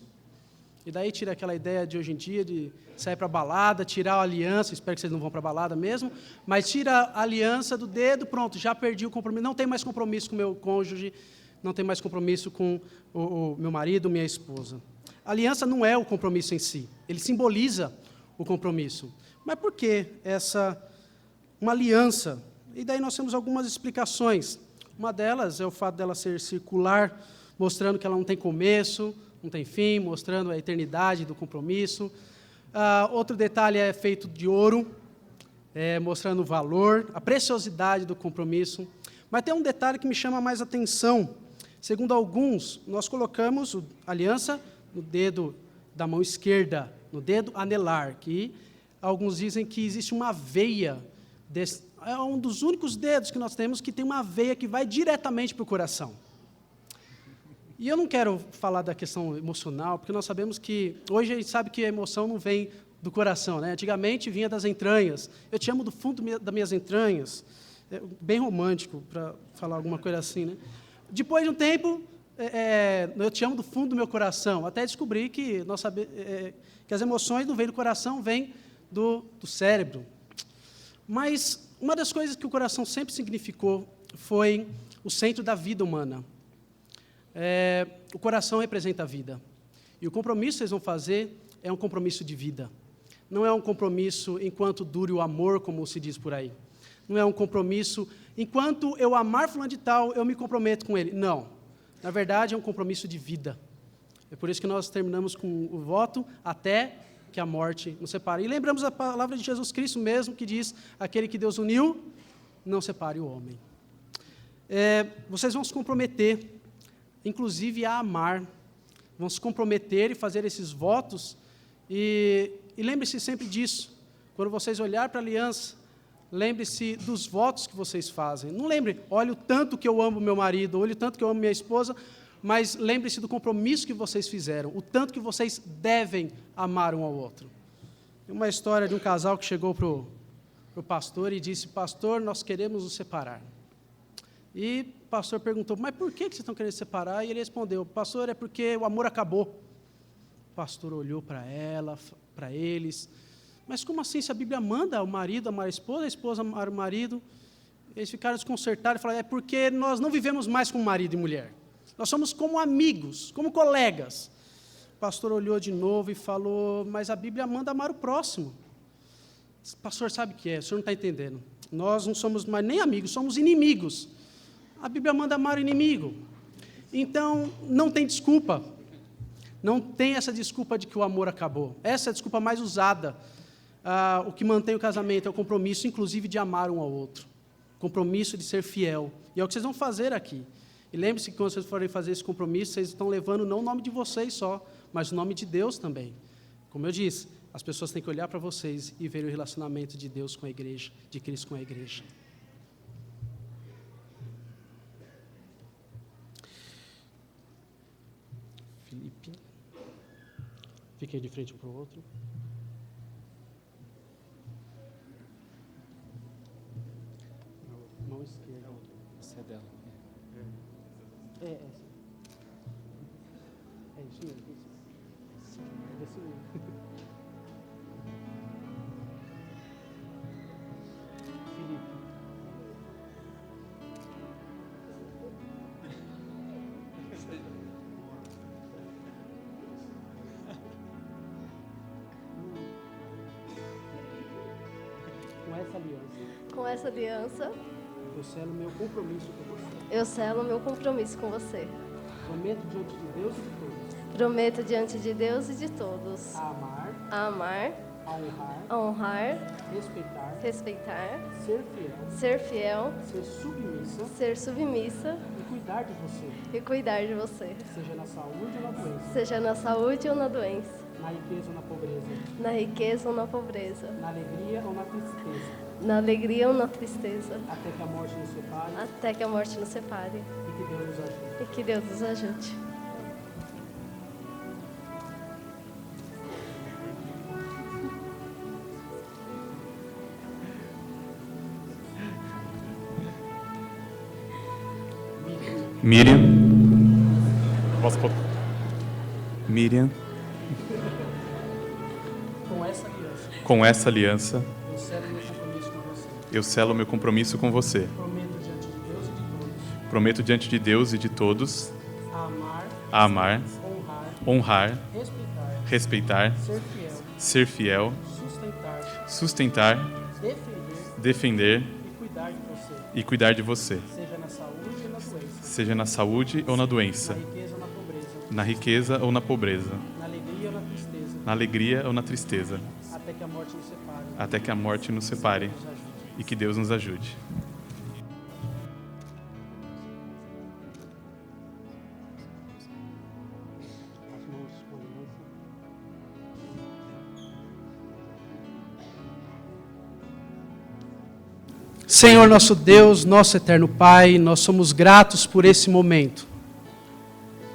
E daí tira aquela ideia de hoje em dia de sair para a balada, tirar a aliança, espero que vocês não vão para a balada mesmo, mas tira a aliança do dedo, pronto, já perdi o compromisso, não tem mais compromisso com o meu cônjuge, não tem mais compromisso com o meu marido, minha esposa. A aliança não é o compromisso em si, ele simboliza o compromisso. Mas por que uma aliança? E daí nós temos algumas explicações. Uma delas é o fato dela ser circular, mostrando que ela não tem começo, não tem fim, mostrando a eternidade do compromisso. Outro detalhe é feito de ouro, mostrando o valor, a preciosidade do compromisso. Mas tem um detalhe que me chama mais atenção. Segundo alguns, nós colocamos a aliança no dedo da mão esquerda, no dedo anelar, que alguns dizem que existe uma veia, é um dos únicos dedos que nós temos que tem uma veia que vai diretamente para o coração. E eu não quero falar da questão emocional, porque nós sabemos que, hoje a gente sabe que a emoção não vem do coração, né? Antigamente vinha das entranhas, eu te amo do fundo das minhas entranhas, bem romântico, para falar alguma coisa assim, né? Depois de um tempo, eu te amo do fundo do meu coração, até descobri que, que as emoções não vêm do coração, vêm do cérebro. Mas uma das coisas que o coração sempre significou foi o centro da vida humana. O coração representa a vida. E o compromisso que vocês vão fazer é um compromisso de vida. Não é um compromisso enquanto dure o amor, como se diz por aí. Não é um compromisso, enquanto eu amar fulano de tal, eu me comprometo com ele. Não. Na verdade, é um compromisso de vida. É por isso que nós terminamos com o voto até que a morte nos separe. E lembramos a palavra de Jesus Cristo mesmo, que diz, aquele que Deus uniu, não separe o homem. Vocês vão se comprometer, inclusive a amar, vão se comprometer e fazer esses votos, e lembre-se sempre disso, quando vocês olharem para a aliança, lembre-se dos votos que vocês fazem, não lembre, olha o tanto que eu amo meu marido, olha o tanto que eu amo minha esposa, mas lembre-se do compromisso que vocês fizeram, o tanto que vocês devem amar um ao outro. Tem uma história de um casal que chegou para o pastor e disse, pastor, nós queremos nos separar. E o pastor perguntou, mas por que vocês estão querendo se separar? E ele respondeu, pastor, é porque o amor acabou. O pastor olhou para ela, para eles, mas como assim, se a Bíblia manda o marido amar a esposa amar o marido? Eles ficaram desconcertados e falaram, é porque nós não vivemos mais como marido e mulher. Nós somos como amigos, como colegas. O pastor olhou de novo e falou, mas a Bíblia manda amar o próximo. Pastor, sabe o que é? O senhor não está entendendo. Nós não somos mais nem amigos, somos inimigos. A Bíblia manda amar o inimigo. Então, não tem desculpa. Não tem essa desculpa de que o amor acabou. Essa é a desculpa mais usada. O que mantém o casamento é o compromisso, inclusive, de amar um ao outro. Compromisso de ser fiel. E é o que vocês vão fazer aqui. E lembre-se que quando vocês forem fazer esse compromisso, vocês estão levando não o nome de vocês só, mas o nome de Deus também. Como eu disse, as pessoas têm que olhar para vocês e ver o relacionamento de Deus com a igreja, de Cristo com a igreja. Felipe. Fiquem de frente um para o outro. Mão esquerda. Essa é dela. É isso mesmo. É isso mesmo. Felipe. Com essa aliança, eu selo meu compromisso com você. eu selo meu compromisso com você. Prometo diante de Deus e de todos. Prometo diante de Deus e de todos A amar, a amar, a honrar, a honrar, respeitar, respeitar, ser fiel, ser fiel, ser submissa ser submissa e cuidar de você, e cuidar de você, seja na saúde ou na doença, seja na saúde ou na doença, na riqueza ou na pobreza, na riqueza ou na pobreza, na alegria ou na tristeza, na alegria ou na tristeza, até que a morte nos separe até que a morte nos separe e que Deus nos ajude. e que Deus nos ajude. Miriam. Posso pôr? Miriam. Com essa aliança, eu selo meu compromisso com você. Prometo diante de Deus e de todos a amar, honrar, respeitar, ser fiel, sustentar, defender e cuidar de você, seja na saúde ou na doença, na riqueza ou na pobreza, na alegria ou na tristeza, até que a morte nos separe, e que Deus nos ajude. Senhor nosso Deus, nosso eterno Pai, nós somos gratos por esse momento.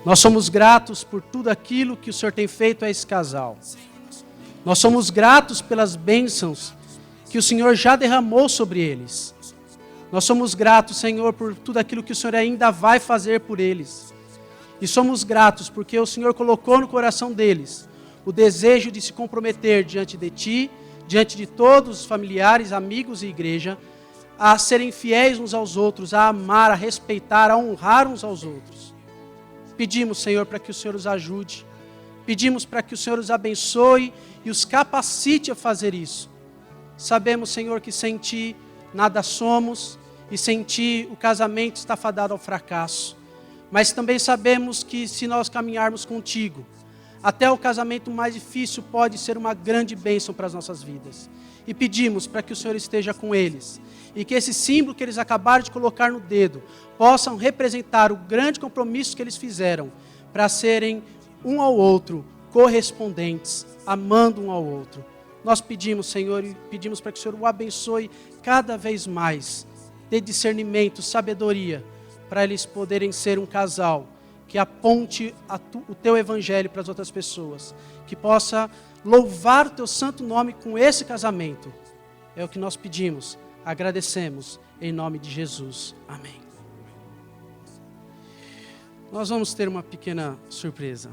Nós somos gratos por tudo aquilo que o Senhor tem feito a esse casal. Nós somos gratos pelas bênçãos que o Senhor já derramou sobre eles. Nós somos gratos, Senhor, por tudo aquilo que o Senhor ainda vai fazer por eles. E somos gratos porque o Senhor colocou no coração deles o desejo de se comprometer diante de Ti, diante de todos os familiares, amigos e igreja, a serem fiéis uns aos outros, a amar, a respeitar, a honrar uns aos outros. Pedimos, Senhor, para que o Senhor os ajude. Pedimos para que o Senhor os abençoe e os capacite a fazer isso. Sabemos, Senhor, que sem Ti nada somos e sem Ti o casamento está fadado ao fracasso. Mas também sabemos que se nós caminharmos contigo, até o casamento mais difícil pode ser uma grande bênção para as nossas vidas. E pedimos para que o Senhor esteja com eles e que esse símbolo que eles acabaram de colocar no dedo possam representar o grande compromisso que eles fizeram para serem um ao outro correspondentes, amando um ao outro. Nós pedimos, Senhor, e pedimos para que o Senhor o abençoe cada vez mais, dê discernimento, sabedoria, para eles poderem ser um casal que aponte o Teu Evangelho para as outras pessoas, que possa louvar o Teu santo nome com esse casamento. É o que nós pedimos, agradecemos, em nome de Jesus. Amém. Nós vamos ter uma pequena surpresa.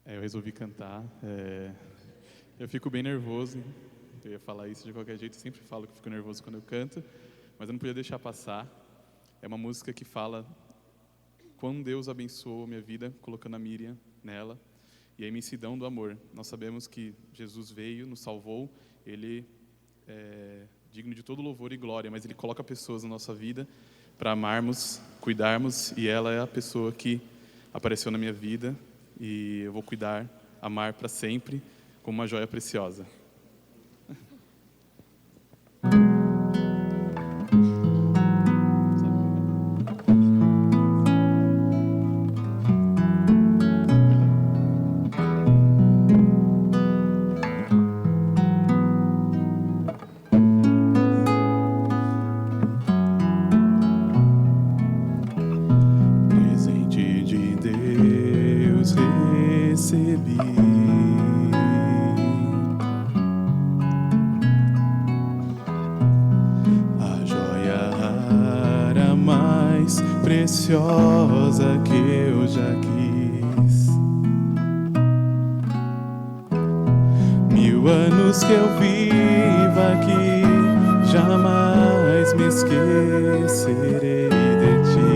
Eu resolvi cantar. Eu fico bem nervoso. Eu ia falar isso de qualquer jeito. Eu sempre falo que fico nervoso quando eu canto, mas eu não podia deixar passar. É uma música que fala quão Deus abençoou minha vida, colocando a Miriam nela, e a imensidão do amor. Nós sabemos que Jesus veio, nos salvou, Ele é digno de todo louvor e glória, mas Ele coloca pessoas na nossa vida para amarmos, cuidarmos, e ela é a pessoa que apareceu na minha vida, e eu vou cuidar, amar para sempre, como uma joia preciosa. Presente de Deus recebi, a joia rara mais preciosa que eu já quis. 1000 anos que eu vivo aqui, jamais me esquecerei de Ti,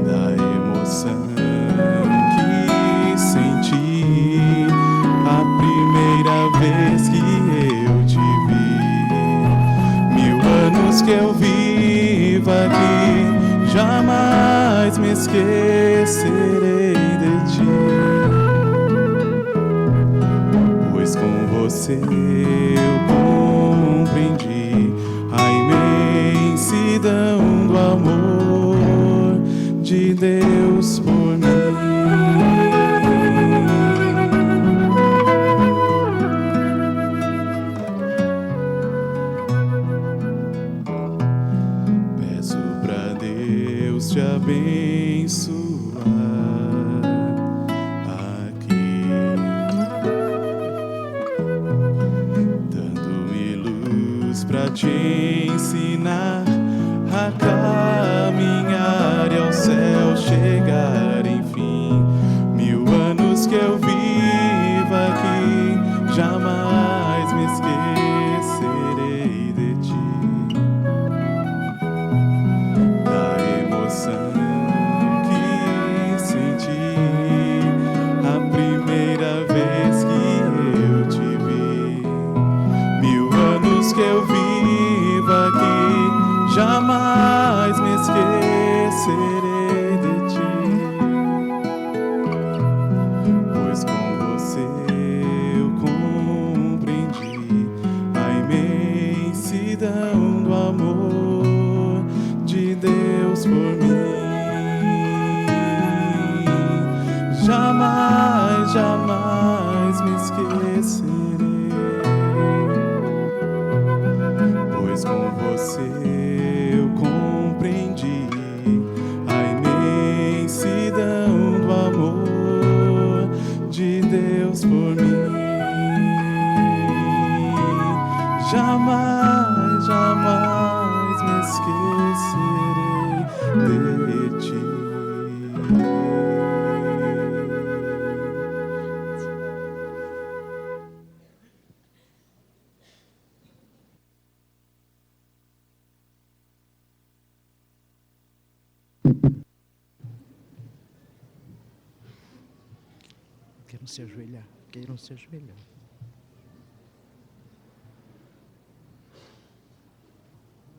da emoção que senti a primeira vez que eu te vi. 1000 anos que eu vivo aqui, jamais me esquecerei de Ti, pois com você eu compreendi a imensidão do amor de Deus por mim. Peço pra Deus te abençoar aqui. te ensinar a caminhar e ao céu chegar, enfim. 1000 anos que eu viva aqui, jamais me esquecerei de ti. Da emoção que senti a primeira vez que eu te vi. 1000 anos que eu viva aqui, jamais me esquecerei de ti. Pois com você eu compreendi a imensidão do amor de Deus por mim. Jamais, jamais me esquecerei. Pois com você eu compreendi a imensidão do amor de Deus por mim. Jamais, jamais me esquecerei de ti. Queiram se ajoelhar, queiram se ajoelhar.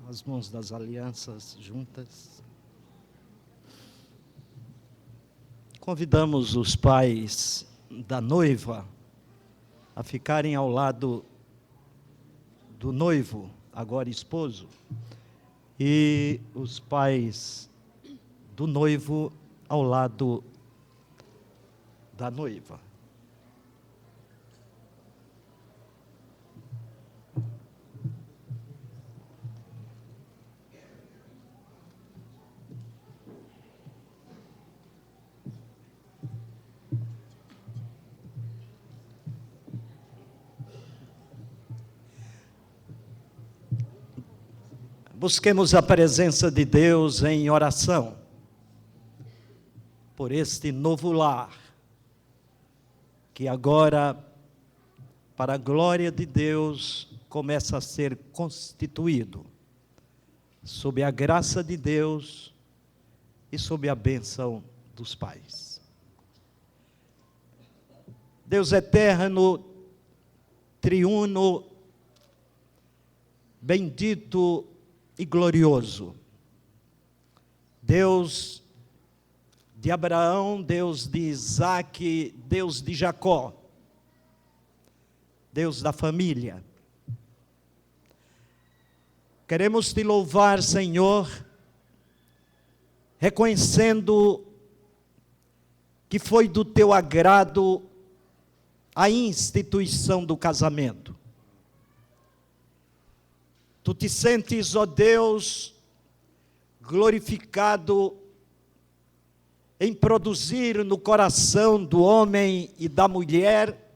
As mãos das alianças juntas. Convidamos os pais da noiva a ficarem ao lado do noivo, agora esposo, e os pais do noivo ao lado da noiva. Busquemos a presença de Deus em oração por este novo lar, que agora, para a glória de Deus, começa a ser constituído, sob a graça de Deus e sob a bênção dos pais. Deus eterno, triuno, bendito e glorioso, Deus de Abraão, Deus de Isaque, Deus de Jacó, Deus da família. Queremos te louvar, Senhor, reconhecendo que foi do teu agrado a instituição do casamento. Tu te sentes, ó Deus, glorificado em produzir no coração do homem e da mulher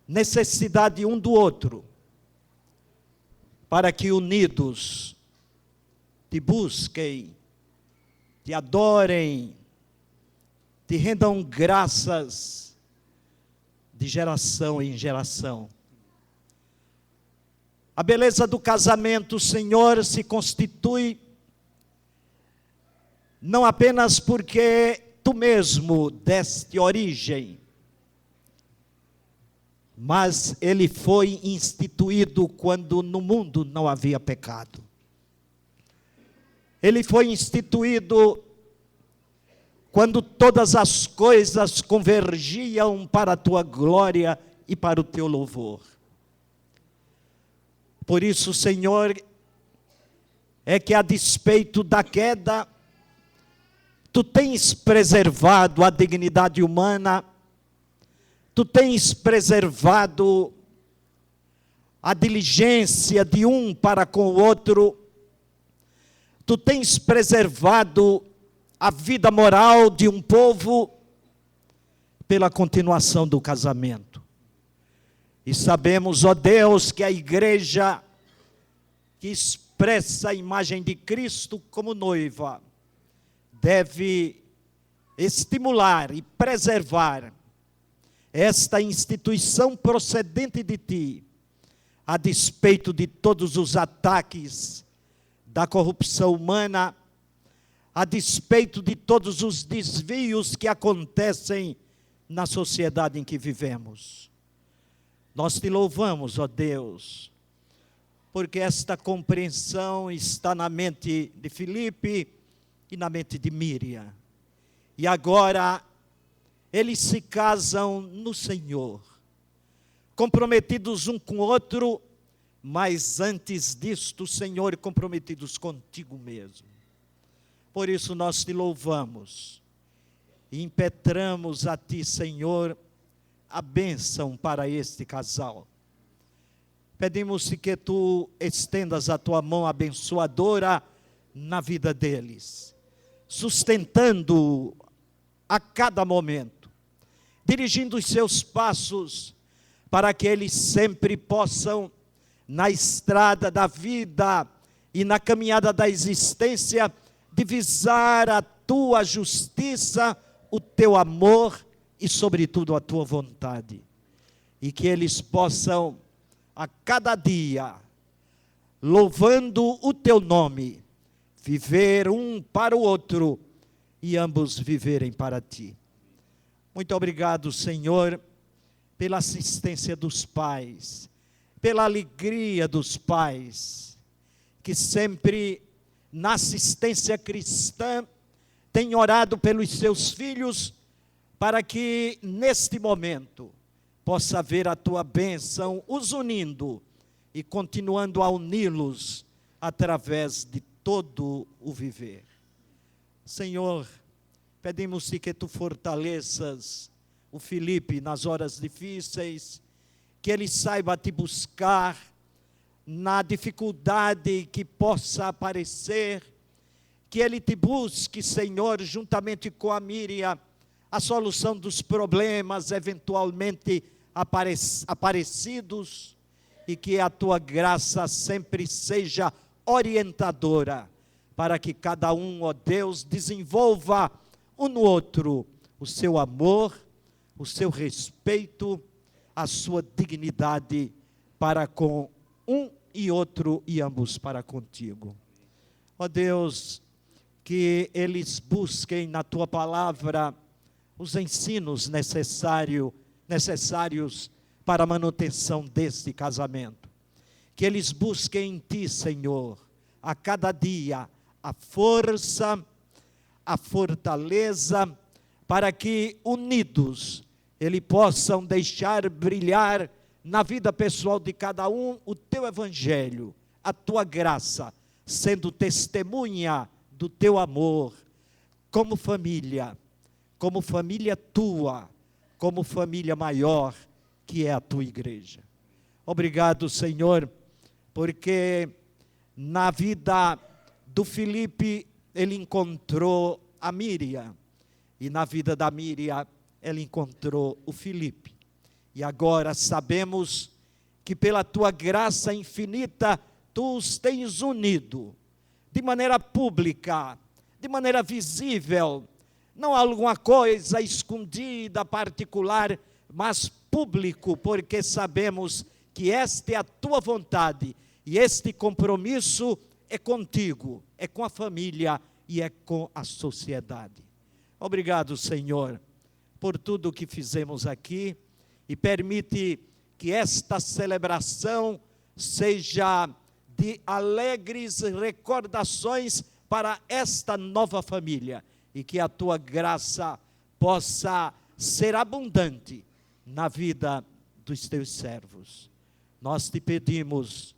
necessidade um do outro, para que unidos te busquem, te adorem, te rendam graças de geração em geração. A beleza do casamento, Senhor, se constitui não apenas porque tu mesmo deste origem, mas ele foi instituído quando no mundo não havia pecado. Ele foi instituído quando todas as coisas convergiam para a tua glória e para o teu louvor. Por isso, Senhor, é que a despeito da queda, tu tens preservado a dignidade humana, tu tens preservado a diligência de um para com o outro, tu tens preservado a vida moral de um povo pela continuação do casamento. E sabemos, ó Deus, que a igreja que expressa a imagem de Cristo como noiva, deve estimular e preservar esta instituição procedente de ti, a despeito de todos os ataques da corrupção humana, a despeito de todos os desvios que acontecem na sociedade em que vivemos. Nós te louvamos, ó Deus, porque esta compreensão está na mente de Filipe e na mente de Míriam. E agora eles se casam no Senhor, comprometidos um com o outro, mas antes disto, Senhor, comprometidos contigo mesmo. Por isso nós te louvamos e impetramos a ti, Senhor, a bênção para este casal. Pedimos que tu estendas a tua mão abençoadora na vida deles, sustentando a cada momento, dirigindo os seus passos para que eles sempre possam, na estrada da vida e na caminhada da existência, divisar a tua justiça, o teu amor e, sobretudo, a tua vontade. E que eles possam, a cada dia, louvando o teu nome, viver um para o outro e ambos viverem para ti. Muito obrigado, Senhor, pela assistência dos pais, pela alegria dos pais, que sempre na assistência cristã têm orado pelos seus filhos, para que neste momento possa haver a tua bênção, os unindo e continuando a uni-los através de todo o viver. Senhor, pedimos-te que tu fortaleças o Filipe nas horas difíceis, que ele saiba te buscar na dificuldade que possa aparecer, que ele te busque, Senhor, juntamente com a Míriam, a solução dos problemas eventualmente aparecidos, e que a tua graça sempre seja orientadora, para que cada um, ó Deus, desenvolva um no outro o seu amor, o seu respeito, a sua dignidade para com um e outro e ambos para contigo. Ó Deus, que eles busquem na tua palavra os ensinos necessários para a manutenção deste casamento. Que eles busquem em ti, Senhor, a cada dia a força, a fortaleza, para que unidos eles possam deixar brilhar na vida pessoal de cada um o teu evangelho, a tua graça, sendo testemunha do teu amor, como família tua, como família maior, que é a tua igreja. Obrigado, Senhor, porque na vida do Filipe, ele encontrou a Míriam, e na vida da Míriam, ele encontrou o Filipe. E agora sabemos que pela tua graça infinita, tu os tens unido, de maneira pública, de maneira visível, não alguma coisa escondida, particular, mas público, porque sabemos que esta é a tua vontade, e este compromisso é contigo, é com a família e é com a sociedade. Obrigado, Senhor, por tudo o que fizemos aqui, e permite que esta celebração seja de alegres recordações para esta nova família, e que a tua graça possa ser abundante na vida dos teus servos. Nós te pedimos,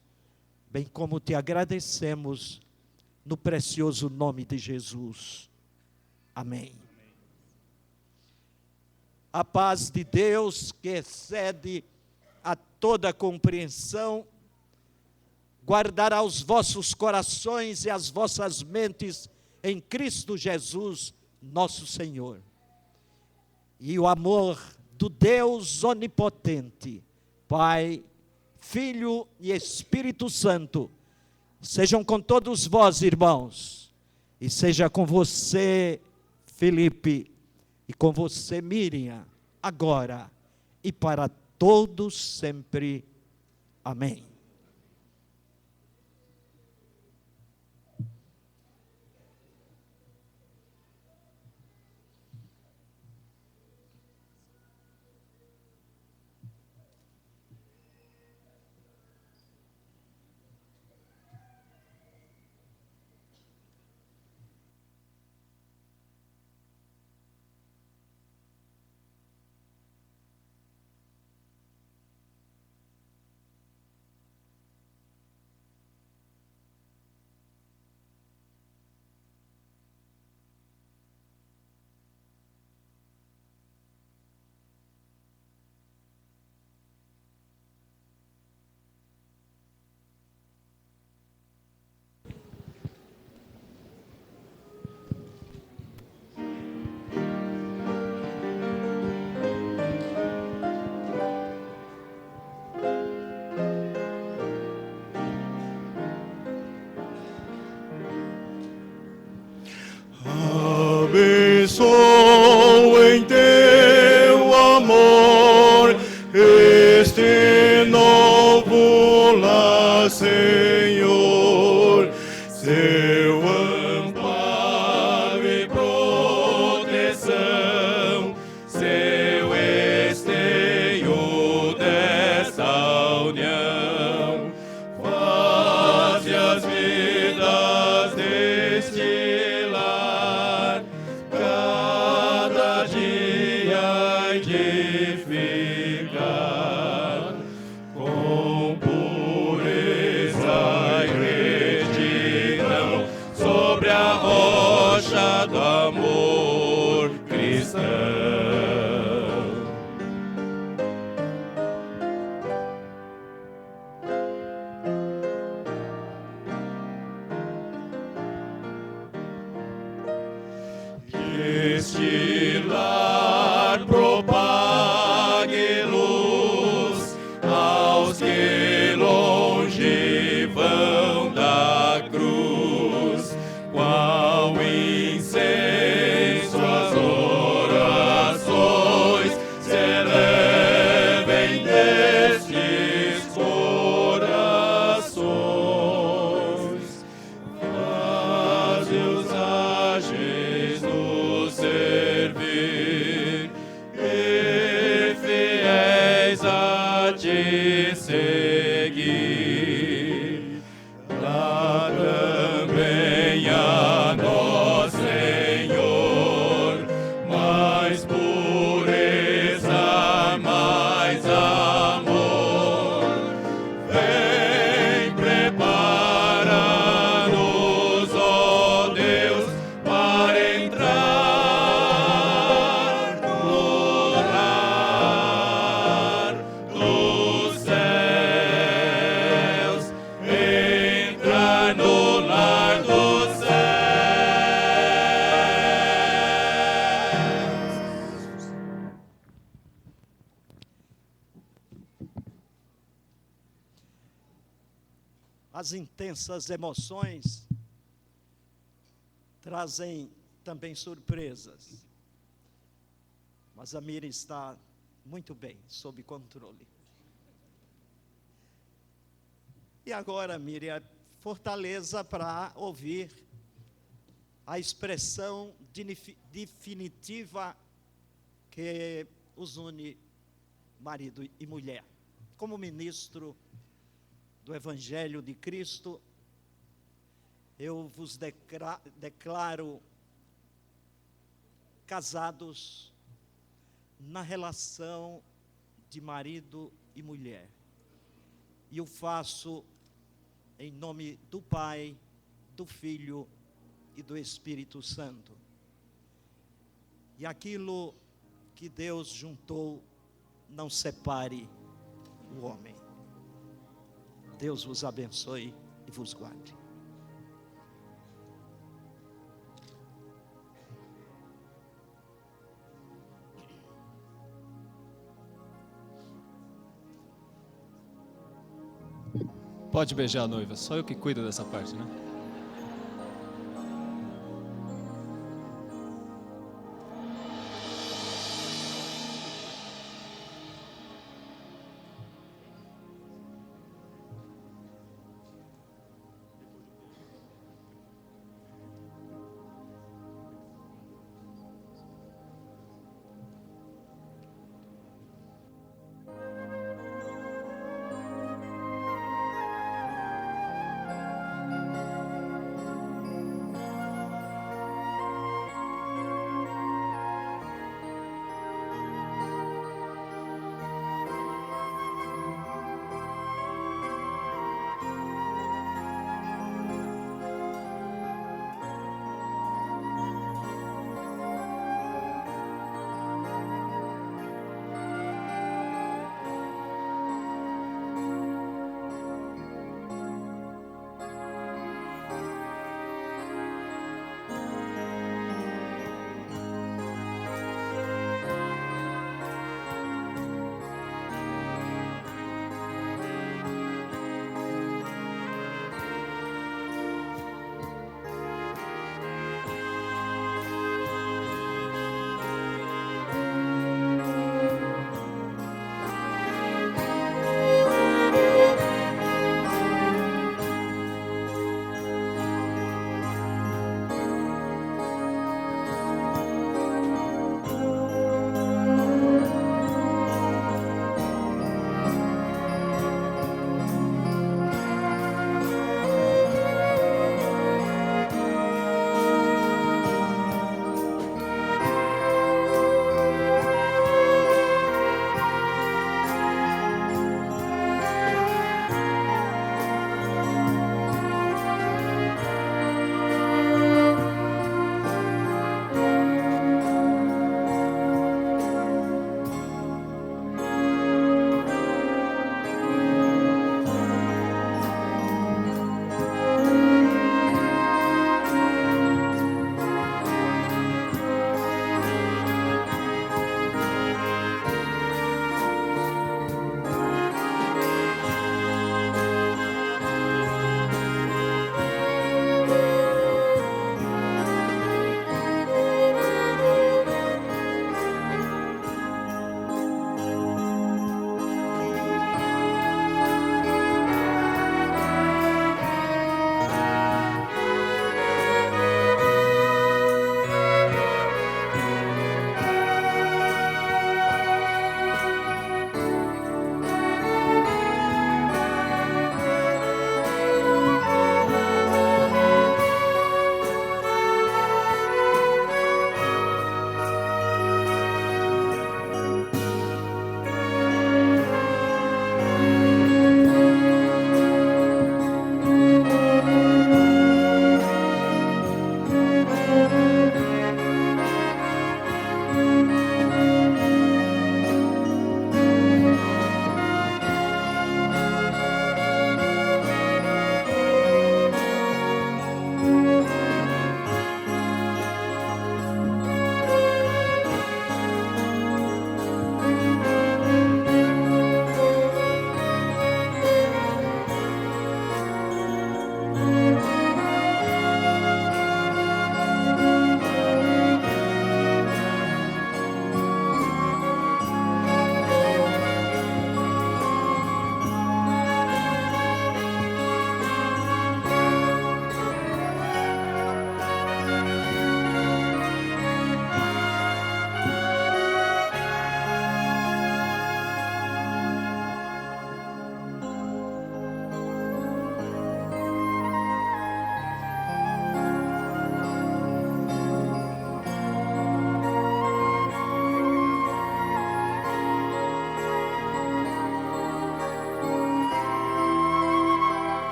bem como te agradecemos, no precioso nome de Jesus. Amém. A paz de Deus, que excede a toda compreensão, guardará os vossos corações e as vossas mentes em Cristo Jesus, nosso Senhor. E o amor do Deus onipotente, Pai, Filho e Espírito Santo, Sejam com todos vós, irmãos, e seja com você, Felipe, e com você, Miriam, agora e para todos sempre. Amém. Abençoa em teu amor este novo lar, Senhor, seu amparo e proteção, seu esteio desta união, faze as vidas deste lar cada dia edificar com pureza e retidão sobre a rocha do amor cristão. Este lar propague luz aos que longe vão da cruz, qual incenso as orações se elevem destes corações, faze-os ágeis no servir e fiéis a te seguir. Dá também a nós, Senhor, mais pureza, mais amor. Vem, prepara-nos, ó Deus, para entrar no lar dos céus, entrar no lar dos céus. As intensas emoções trazem também surpresas. Mas a Miriam está muito bem, sob controle. E agora, Miriam, fortaleza para ouvir a expressão definitiva que os une, marido e mulher. Como ministro do Evangelho de Cristo, eu vos declaro casados na relação de marido e mulher. E o faço em nome do Pai, do Filho e do Espírito Santo. E aquilo que Deus juntou, não separe o homem. Deus vos abençoe e vos guarde. pode beijar a noiva, só eu que cuido dessa parte, né?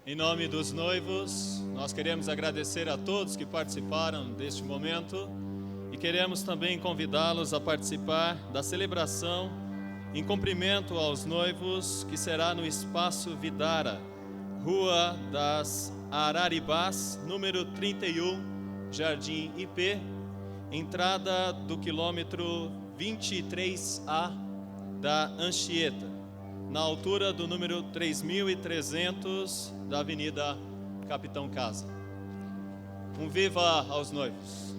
Em nome dos noivos, nós queremos agradecer a todos que participaram deste momento e queremos também convidá-los a participar da celebração em cumprimento aos noivos, que será no Espaço Vidara, Rua das Araribás, número 31, Jardim IP, entrada do quilômetro 23A da Anchieta, na altura do número 3300 da Avenida Capitão Casa. Um viva aos noivos!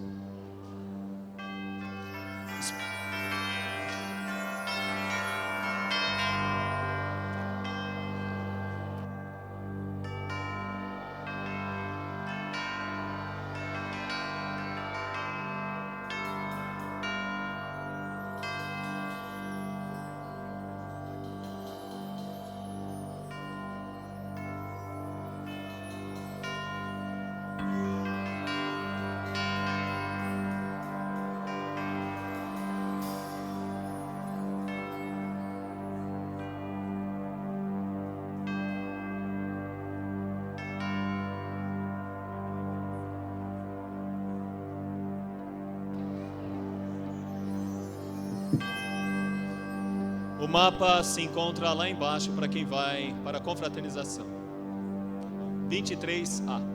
O mapa se encontra lá embaixo para quem vai para a confraternização. 23A.